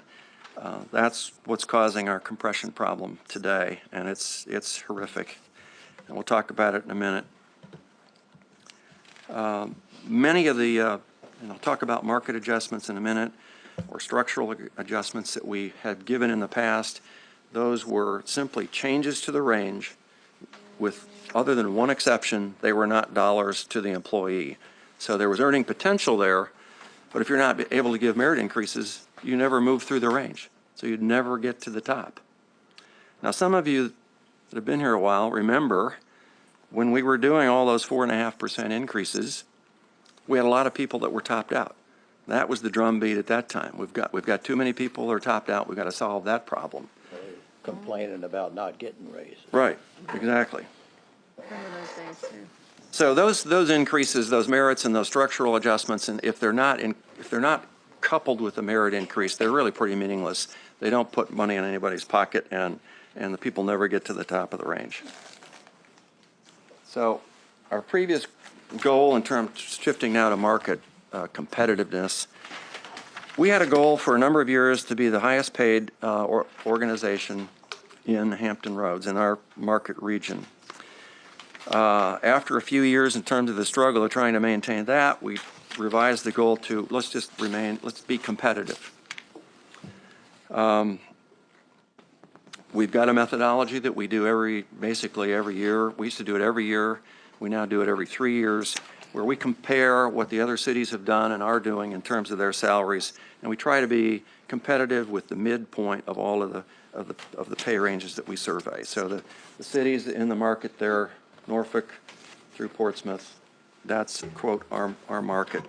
That's what's causing our compression problem today, and it's horrific. And we'll talk about it in a minute. Many of the and I'll talk about market adjustments in a minute, or structural adjustments that we had given in the past. Those were simply changes to the range with, other than one exception, they were not dollars to the employee. So there was earning potential there, but if you're not able to give merit increases, you never move through the range. So you'd never get to the top. Now, some of you that have been here a while remember when we were doing all those 4.5% increases, we had a lot of people that were topped out. That was the drumbeat at that time. We've got too many people that are topped out. We've got to solve that problem.
Complaining about not getting raises.
Right, exactly.
Remember those days too.
So those increases, those merits and those structural adjustments, and if they're not coupled with a merit increase, they're really pretty meaningless. They don't put money in anybody's pocket, and the people never get to the top of the range. So our previous goal in terms, shifting now to market competitiveness, we had a goal for a number of years to be the highest paid organization in Hampton Roads, in our market region. After a few years in terms of the struggle of trying to maintain that, we revised the goal to let's be competitive. We've got a methodology that we do basically every year. We used to do it every year. We now do it every 3 years, where we compare what the other cities have done and are doing in terms of their salaries, and we try to be competitive with the midpoint of all of the pay ranges that we survey. So the cities in the market there, Norfolk through Portsmouth, that's, quote, our market.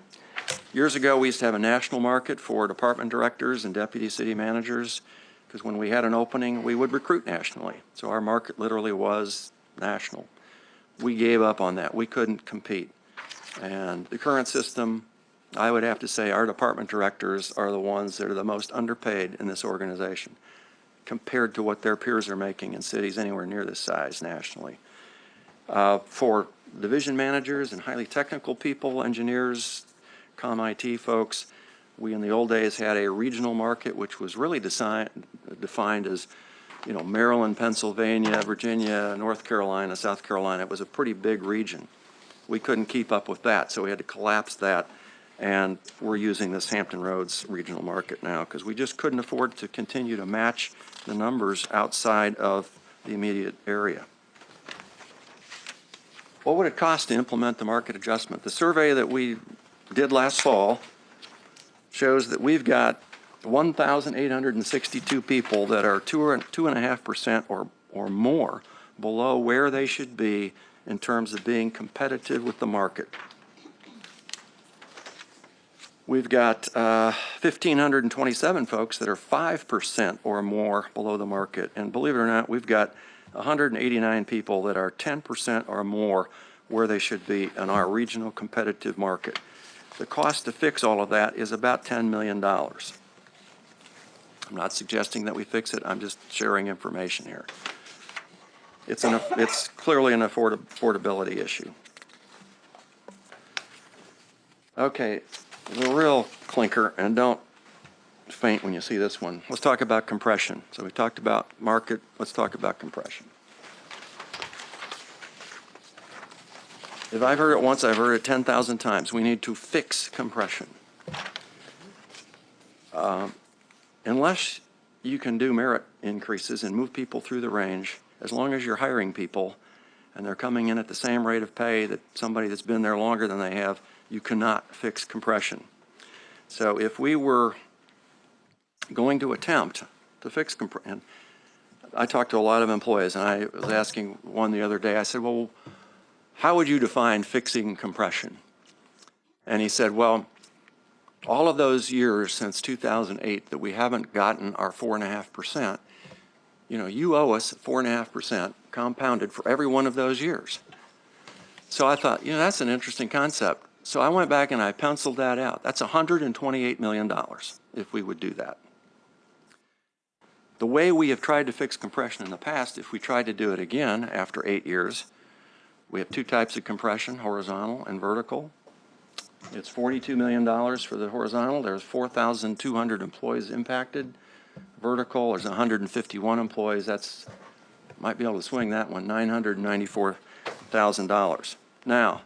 Years ago, we used to have a national market for department directors and deputy city managers, because when we had an opening, we would recruit nationally. So our market literally was national. We gave up on that. We couldn't compete. And the current system, I would have to say our department directors are the ones that are the most underpaid in this organization compared to what their peers are making in cities anywhere near this size nationally. For division managers and highly technical people, engineers, IT folks, we in the old days had a regional market which was really defined as, Maryland, Pennsylvania, Virginia, North Carolina, South Carolina. It was a pretty big region. We couldn't keep up with that, so we had to collapse that, and we're using this Hampton Roads regional market now because we just couldn't afford to continue to match the numbers outside of the immediate area. What would it cost to implement the market adjustment? The survey that we did last fall shows that we've got 1,862 people that are 2.5% or more below where they should be in terms of being competitive with the market. We've got 1,527 folks that are 5% or more below the market. And believe it or not, we've got 189 people that are 10% or more where they should be in our regional competitive market. The cost to fix all of that is about $10 million. I'm not suggesting that we fix it. I'm just sharing information here. It's clearly an affordability issue. Okay, the real clinker, and don't faint when you see this one. Let's talk about compression. So we talked about market. Let's talk about compression. If I've heard it once, I've heard it 10,000 times. We need to fix compression. Unless you can do merit increases and move people through the range, as long as you're hiring people and they're coming in at the same rate of pay that somebody that's been there longer than they have, you cannot fix compression. So if we were going to attempt to fix compression, I talked to a lot of employees, and I was asking one the other day, I said, well, how would you define fixing compression? And he said, well, all of those years since 2008 that we haven't gotten our 4.5%, you owe us 4.5% compounded for every one of those years. So I thought, that's an interesting concept. So I went back and I penciled that out. That's $128 million if we would do that. The way we have tried to fix compression in the past, if we tried to do it again after 8 years, we have two types of compression, horizontal and vertical. It's $42 million for the horizontal. There's 4,200 employees impacted. Vertical, there's 151 employees. That's, might be able to swing that one, $994,000. Now,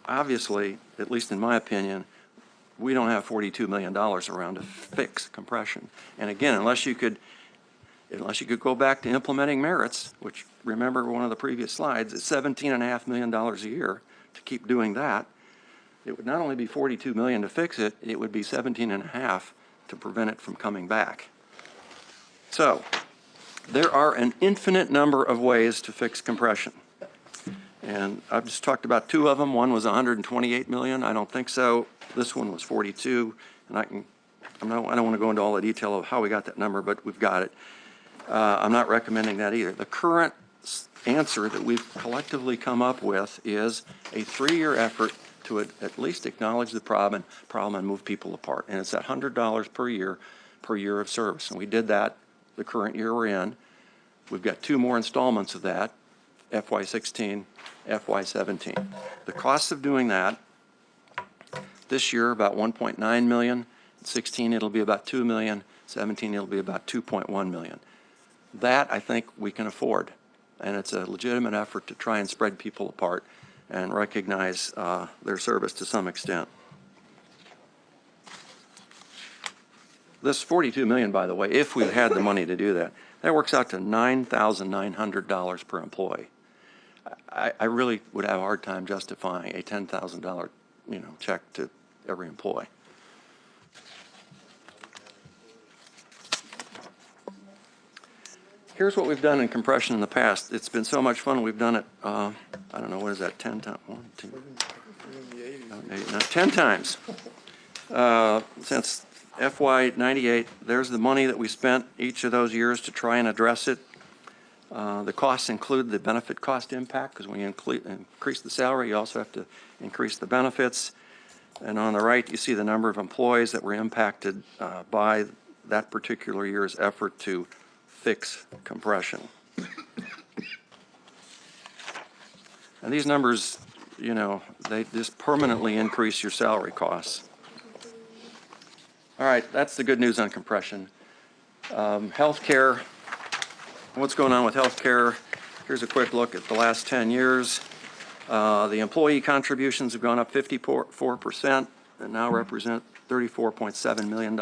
obviously, at least in my opinion, we don't have $42 million around to fix compression. And again, unless you could go back to implementing merits, which, remember one of the previous slides, is $17.5 million a year to keep doing that. It would not only be $42 million to fix it, it would be $17.5 to prevent it from coming back. So there are an infinite number of ways to fix compression. And I've just talked about two of them. One was $128 million. I don't think so. This one was 42, and I don't want to go into all the detail of how we got that number, but we've got it. I'm not recommending that either. The current answer that we've collectively come up with is a 3-year effort to at least acknowledge the problem and move people apart. And it's at $100 per year of service. And we did that the current year we're in. We've got 2 more installments of that, FY16, FY17. The cost of doing that this year about 1.9 million. 16 it'll be about 2 million. 17 it'll be about 2.1 million. That I think we can afford, and it's a legitimate effort to try and spread people apart and recognize their service to some extent. This 42 million, by the way, if we had the money to do that, that works out to $9,900 per employee. I really would have a hard time justifying a $10,000, check to every employee. Here's what we've done in compression in the past. It's been so much fun. We've done it, I don't know, what is that, 10 times? 1, 2, 8, 10 times. Since FY98, there's the money that we spent each of those years to try and address it. The costs include the benefit cost impact, because when you increase the salary, you also have to increase the benefits. And on the right, you see the number of employees that were impacted by that particular year's effort to fix compression. And these numbers, they just permanently increase your salary costs. All right, that's the good news on compression. Healthcare, what's going on with healthcare? Here's a quick look at the last 10 years. The employee contributions have gone up 54% and now represent $34.7 million.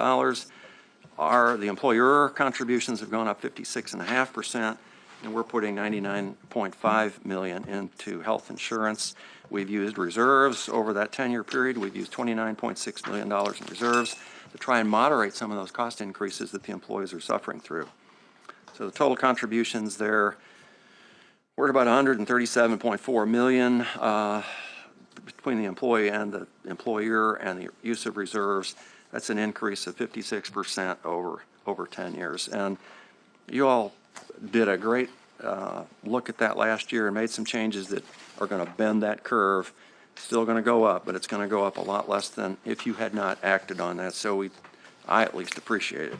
The employer contributions have gone up 56.5%, and we're putting $99.5 million into health insurance. We've used reserves over that 10-year period. We've used $29.6 million in reserves to try and moderate some of those cost increases that the employees are suffering through. So the total contributions there, we're at about $137.4 million between the employee and the employer and the use of reserves. That's an increase of 56% over 10 years. And you all did a great look at that last year and made some changes that are going to bend that curve. Still going to go up, but it's going to go up a lot less than if you had not acted on that. So I at least appreciate it.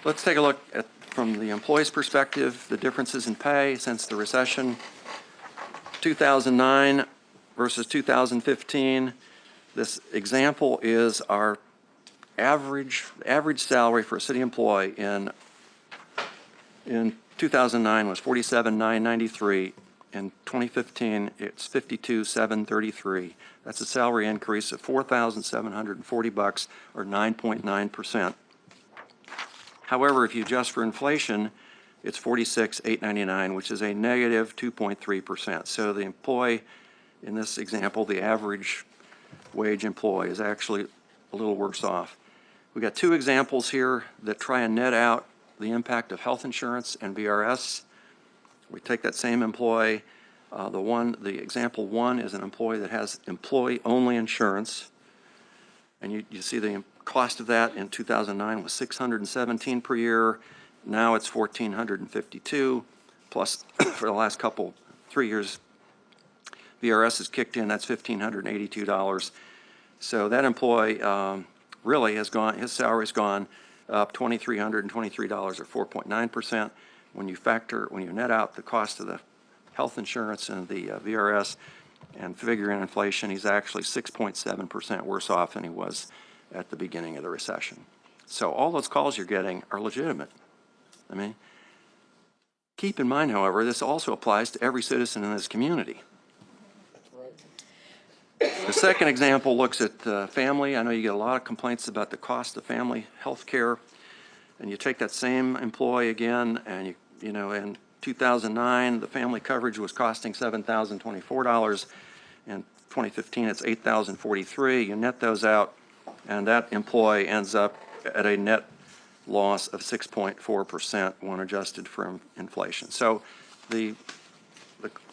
Let's take a look at, from the employee's perspective, the differences in pay since the recession. 2009 versus 2015. This example is our average salary for a city employee in 2009 was $47,993. In 2015, it's $52,733. That's a salary increase of $4,740, or 9.9%. However, if you adjust for inflation, it's $46,899, which is a negative 2.3%. So the employee, in this example, the average wage employee is actually a little worse off. We've got 2 examples here that try and net out the impact of health insurance and VRS. We take that same employee. The example 1 is an employee that has employee-only insurance. And you see the cost of that in 2009 was $617 per year. Now it's $1,452, plus for the last 3 years, VRS has kicked in. That's $1,582. So that employee really has gone. His salary's gone up $2,323, or 4.9%. When you net out the cost of the health insurance and the VRS and figure in inflation, he's actually 6.7% worse off than he was at the beginning of the recession. So all those calls you're getting are legitimate. I mean, Keep in mind, however, this also applies to every citizen in this community. The second example looks at family. I know you get a lot of complaints about the cost of family health care, and you take that same employee again, and you know, in 2009, the family coverage was costing $7,024. In 2015, it's $8,043. You net those out, and that employee ends up at a net loss of 6.4% when adjusted for inflation. So the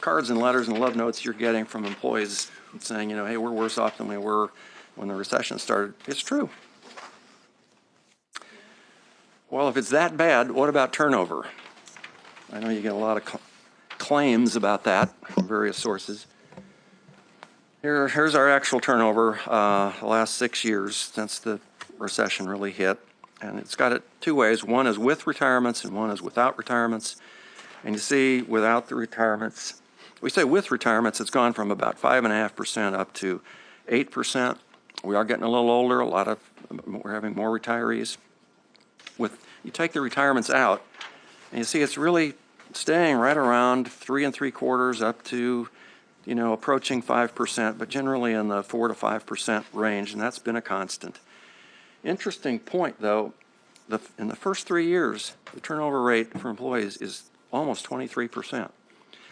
cards and letters and love notes you're getting from employees saying, you know, hey, we're worse off than we were when the recession started, it's true. Well, if it's that bad, what about turnover? I know you get a lot of claims about that from various sources. Here's our actual turnover the last 6 years since the recession really hit. And it's got it two ways. One is with retirements and one is without retirements. And you see without the retirements, we say with retirements, it's gone from about 5.5% up to 8%. We are getting a little older. We're having more retirees. You take the retirements out, and you see it's really staying right around 3 3/4 up to, you know, approaching 5%, but generally in the 4 to 5% range, and that's been a constant. Interesting point, though, in the first 3 years, the turnover rate for employees is almost 23%.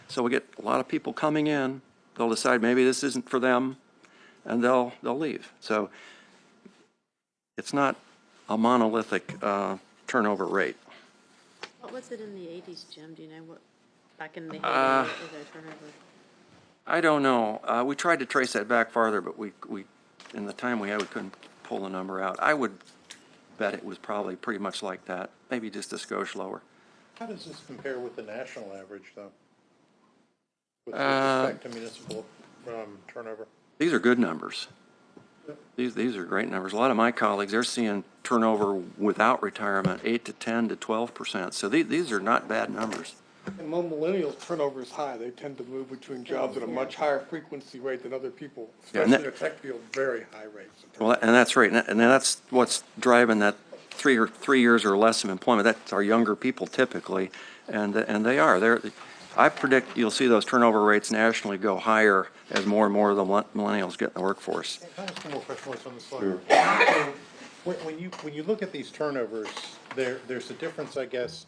So we get a lot of people coming in, they'll decide maybe this isn't for them, and they'll leave. So it's not a monolithic turnover rate.
What was it in the 80s, Jim? Do you know what, back in the heyday of the turnover?
I don't know. We tried to trace that back farther, but we in the time we had, we couldn't pull the number out. I would bet it was probably pretty much like that, maybe just a skosh lower.
How does this compare with the national average, though? With respect to municipal turnover?
These are good numbers. These are great numbers. A lot of my colleagues, they're seeing turnover without retirement 8 to 10 to 12%. So these are not bad numbers.
And millennials turnover is high. They tend to move between jobs at a much higher frequency rate than other people,
Yeah,
especially in the tech field, very high rates.
Well, and that's right. And that's what's driving that 3 years or less of employment. That's our younger people typically, and they are. I predict you'll see those turnover rates nationally go higher as more and more of the millennials get in the workforce.
Can I ask one more question while it's on the slide? So when you look at these turnovers, there's a difference, I guess,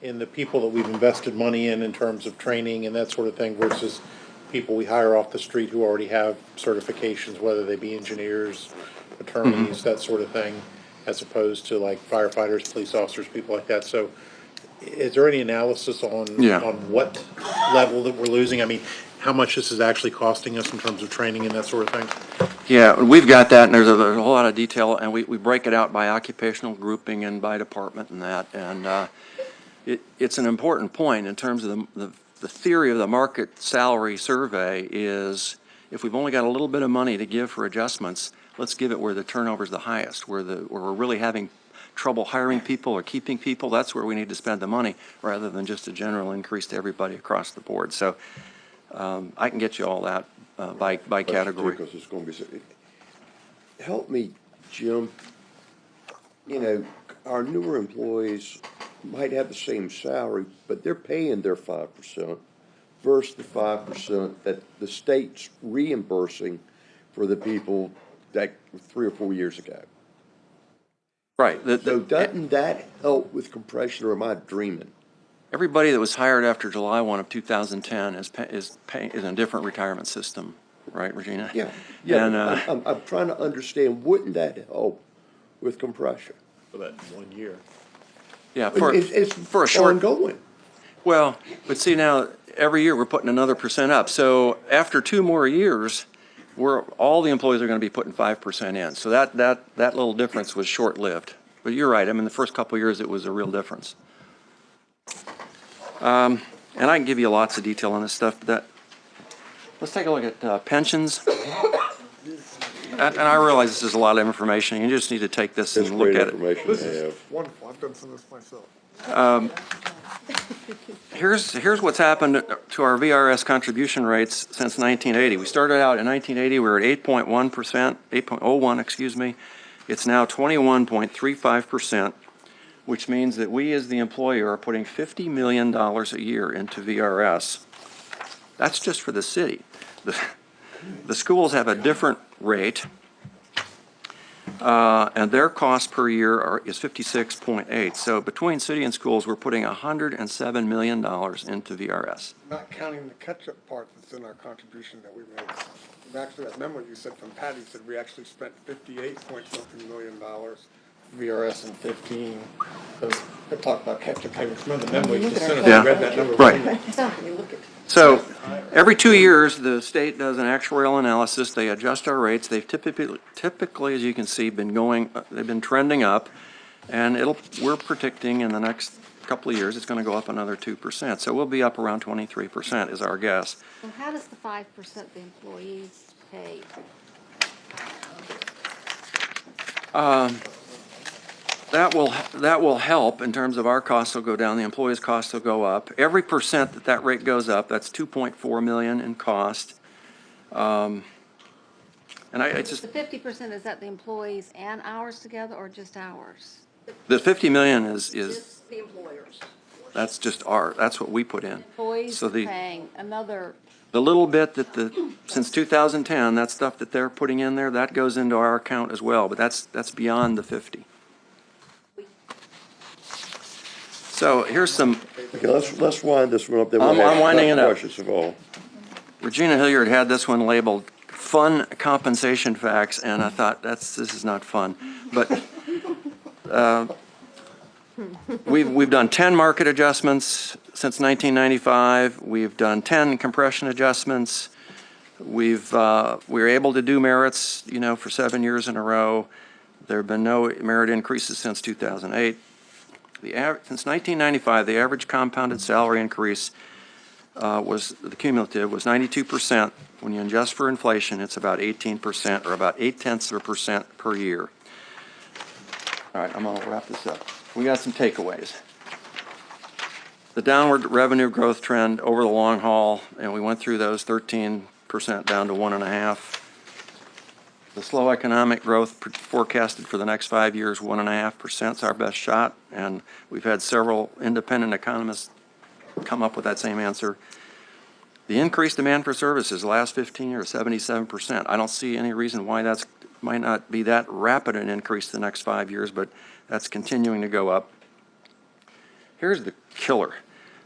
in the people that we've invested money in terms of training and that sort of thing versus people we hire off the street who already have certifications, whether they be engineers, attorneys, that sort of thing, as opposed to like firefighters, police officers, people like that. So is there any analysis on what level that we're losing? I mean, how much this is actually costing us in terms of training and that sort of thing?
Yeah, we've got that, and there's a whole lot of detail, and we break it out by occupational grouping and by department and that. And it's an important point in terms of the theory of the market salary survey is if we've only got a little bit of money to give for adjustments, let's give it where the turnover is the highest, where we're really having trouble hiring people or keeping people. That's where we need to spend the money rather than just a general increase to everybody across the board. So I can get you all that by category.
Because it's going to be help me, Jim. You know, our newer employees might have the same salary, but they're paying their 5% versus the 5% that the state's reimbursing for the people that 3 or 4 years ago.
Right.
So doesn't that help with compression, or am I dreaming?
Everybody that was hired after July 1 of 2010 is in a different retirement system, right, Regina?
Yeah.
And
I'm trying to understand, wouldn't that help with compression?
For that 1 year.
yeah,
It's
for a short.
ongoing.
Well, but see now, every year we're putting another % up. So after 2 more years, all the employees are going to be putting 5% in. So that little difference was short-lived. But you're right. I mean, the first couple of years it was a real difference. And I can give you lots of detail on this stuff. Let's take a look at pensions. And I realize this is a lot of information. You just need to take this and look at it.
This is wonderful. I've done some of this myself.
Here's what's happened to our VRS contribution rates since 1980. We started out in 1980, we were at 8.1%, 8.01, excuse me. It's now 21.35%. which means that we as the employer are putting $50 million a year into VRS. That's just for the city. The schools have a different rate, and their cost per year is 56.8. So between city and schools, we're putting $107 million into VRS.
Not counting the catch-up part that's in our contribution that we made. Actually, that memo you said from Patty said we actually spent 58-point-something million dollars. VRS in 15. They talked about catch-up payments. Remember the memo you just sent us?
Yeah.
I read that number.
Right.
You look at
So every 2 years, the state does an actuarial analysis. They adjust our rates. They've typically, as you can see, they've been trending up, and we're predicting in the next couple of years it's going to go up another 2%. So we'll be up around 23% is our guess.
So how does the 5% the employees pay?
That will help in terms of our costs will go down, the employees' costs will go up. Every percent that rate goes up, that's $2.4 million in cost. And it's just,
The 50%, is that the employees and ours together, or just ours?
the $50 million is,
just the employers.
that's just that's what we put in.
Employees
So the
paying another,
little bit since 2010, that stuff that they're putting in there, that goes into our account as well, but that's beyond the 50. So here's some,
Okay, let's wind this one up. Then
I'm winding it up.
Questions of all.
Regina Hilliard had this one labeled "Fun Compensation Facts," and I thought this is not fun. But we've done 10 market adjustments since 1995. We've done 10 compression adjustments. We're able to do merits, for 7 years in a row. There have been no merit increases since 2008. Since 1995, the average compounded salary increase the cumulative was 92%. When you adjust for inflation, it's about 18%, or about 0.8% per year. All right, I'm going to wrap this up. We got some takeaways. The downward revenue growth trend over the long haul, and we went through those, 13% down to 1.5%. The slow economic growth forecasted for the next 5 years, 1.5% is our best shot, and we've had several independent economists come up with that same answer. The increased demand for services the last 15 years, 77%. I don't see any reason why that might not be that rapid an increase the next 5 years, but that's continuing to go up. Here's the killer.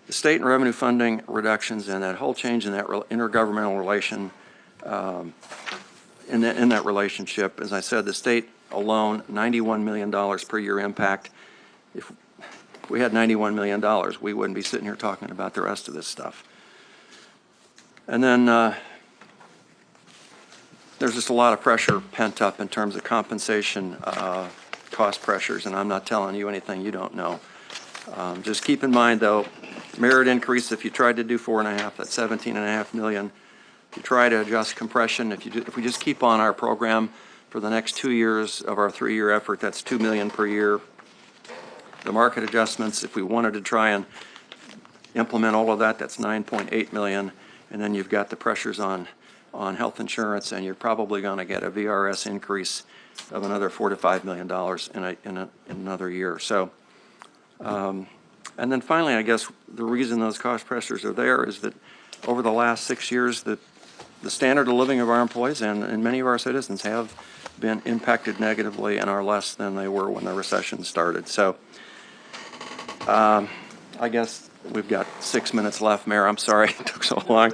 The state and revenue funding reductions and that whole change in that intergovernmental relation in that relationship. As I said, the state alone, $91 million per year impact. If we had $91 million, we wouldn't be sitting here talking about the rest of this stuff. And then there's just a lot of pressure pent up in terms of compensation cost pressures, and I'm not telling you anything you don't know. Just keep in mind, though, merit increase, if you tried to do 4.5, that's $17.5 million. If you try to adjust compression, if we just keep on our program for the next 2 years of our 3-year effort, that's $2 million per year. The market adjustments, if we wanted to try and implement all of that, that's $9.8 million. And then you've got the pressures on health insurance, and you're probably going to get a VRS increase of another $4 to $5 million in another year. So, and then finally, I guess the reason those cost pressures are there is that over the last 6 years, the standard of living of our employees and many of our citizens have been impacted negatively and are less than they were when the recession started. So I guess we've got 6 minutes left, Mayor. I'm sorry it took so long.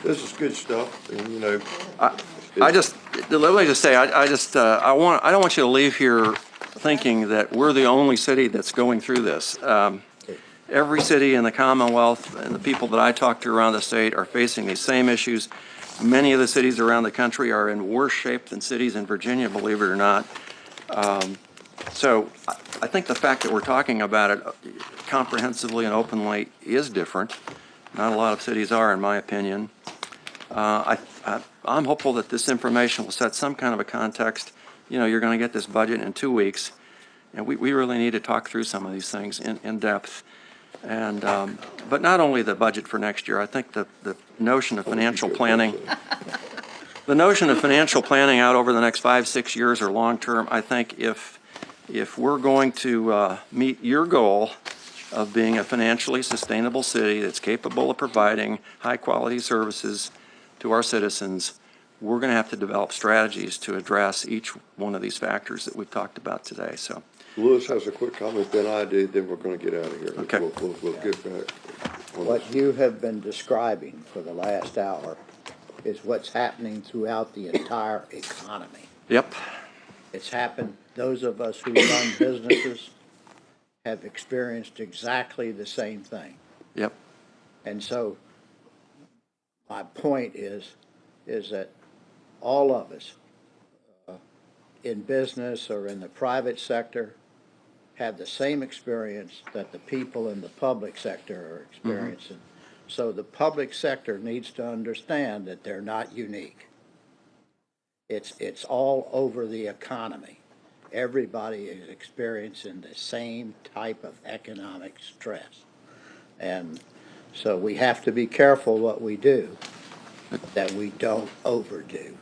This is good stuff, and
let me just say, I don't want you to leave here thinking that we're the only city that's going through this. Every city in the Commonwealth and the people that I talk to around the state are facing these same issues. Many of the cities around the country are in worse shape than cities in Virginia, believe it or not. So I think the fact that we're talking about it comprehensively and openly is different. Not a lot of cities are, in my opinion. I'm hopeful that this information will set some kind of a context. You're going to get this budget in 2 weeks, and we really need to talk through some of these things in depth. And but not only the budget for next year, I think the notion of financial planning, out over the next 5, 6 years or long term, I think if if we're going to meet your goal of being a financially sustainable city that's capable of providing high-quality services to our citizens, we're going to have to develop strategies to address each one of these factors that we've talked about today. So,
Lewis has a quick comment, then I do, then we're gonna get out of here.
Okay.
We'll get back. on
What
this.
you have been describing for the last hour is what's happening throughout the entire economy.
yep,
It's happened, those of us who run businesses have experienced exactly the same thing.
yep.
And so my point is that all of us in business or in the private sector have the same experience that the people in the public sector are experiencing. So the public sector needs to understand that they're not unique. It's all over the economy. Everybody is experiencing the same type of economic stress. And so we have to be careful what we do, that we don't overdo.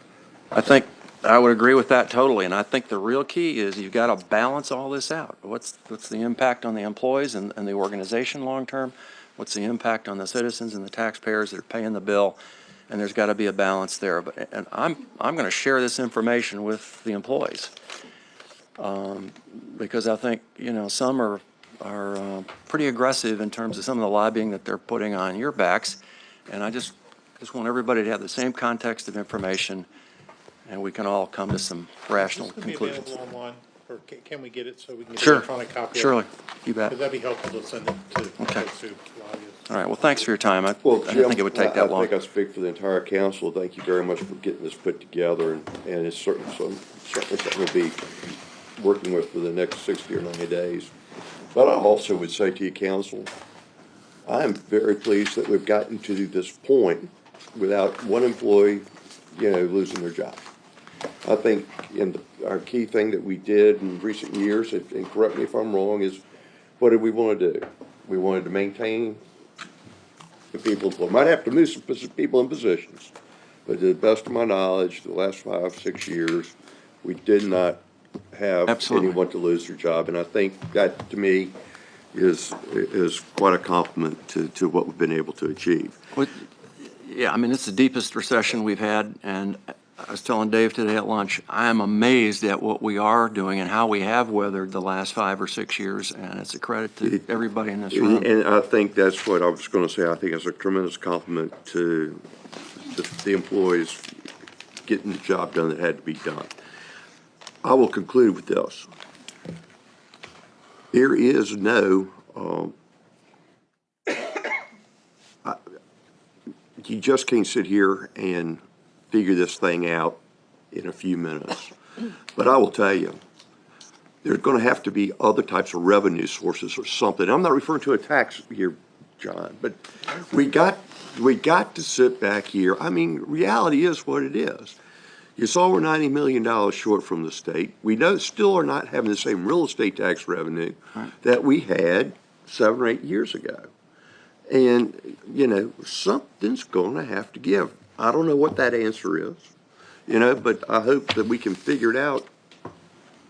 I think I would agree with that totally, and I think the real key is you've got to balance all this out. What's the impact on the employees and the organization long-term? What's the impact on the citizens and the taxpayers that are paying the bill? And there's got to be a balance there. And I'm going to share this information with the employees because I think, some are pretty aggressive in terms of some of the lobbying that they're putting on your backs. And I just want everybody to have the same context of information, and we can all come to some rational
This could be
conclusions.
available online, or can we get it so we can get
Sure,
an electronic copy of it?
surely, you bet.
Because that'd be helpful to send it to
Okay.
folks who lobby us.
All right, well, thanks for your time. I
Well,
didn't
Jim,
think it would take that long.
I think I speak for the entire council. Thank you very much for getting this put together, and it's certainly something we'll be working with for the next 60 or 90 days. But I also would say to you, council, I am very pleased that we've gotten to this point without one employee, losing their job. I think our key thing that we did in recent years, and correct me if I'm wrong, is what did we want to do? We wanted to maintain the people employed. Might have to move some people in positions, but to the best of my knowledge, the last 5, 6 years, we did not have
Absolutely.
anyone to lose their job, and I think that, to me, is quite a compliment to what we've been able to achieve.
Well, yeah, I mean, it's the deepest recession we've had, and I was telling Dave today at lunch, I am amazed at what we are doing and how we have weathered the last 5 or 6 years, and it's a credit to everybody in this room.
And I think that's what I was going to say. I think it's a tremendous compliment to the employees getting the job done that had to be done. I will conclude with this. There is no, you just can't sit here and figure this thing out in a few minutes. But I will tell you, there's going to have to be other types of revenue sources or something. I'm not referring to a tax here, John, but we got to sit back here. I mean, reality is what it is. You saw we're $90 million short from the state. We still are not having the same real estate tax revenue that we had 7 or 8 years ago. And, something's going to have to give. I don't know what that answer is, but I hope that we can figure it out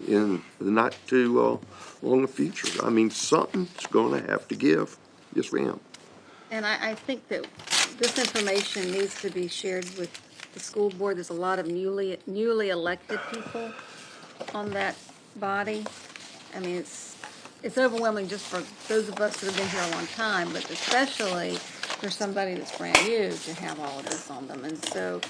in the not too long future. I mean, something's going to have to give. Yes, ma'am.
And I think that this information needs to be shared with the school board. There's a lot of newly elected people on that body. I mean, it's overwhelming just for those of us that have been here a long time, but especially for somebody that's brand new to have all of this on them. And so,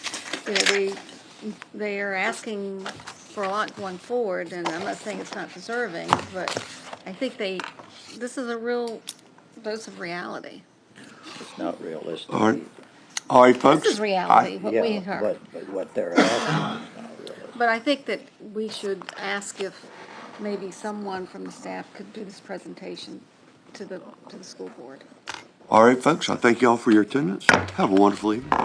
they are asking for a lot going forward, and I'm not saying it's not deserving, but I think this is a real dose of reality.
It's not realistic.
All right. All right, folks.
This is reality, what we
Yeah,
heard.
but what they're asking is not realistic.
But I think that we should ask if maybe someone from the staff could do this presentation to the school board.
All right, folks. I thank you all for your attendance. Have a wonderful evening.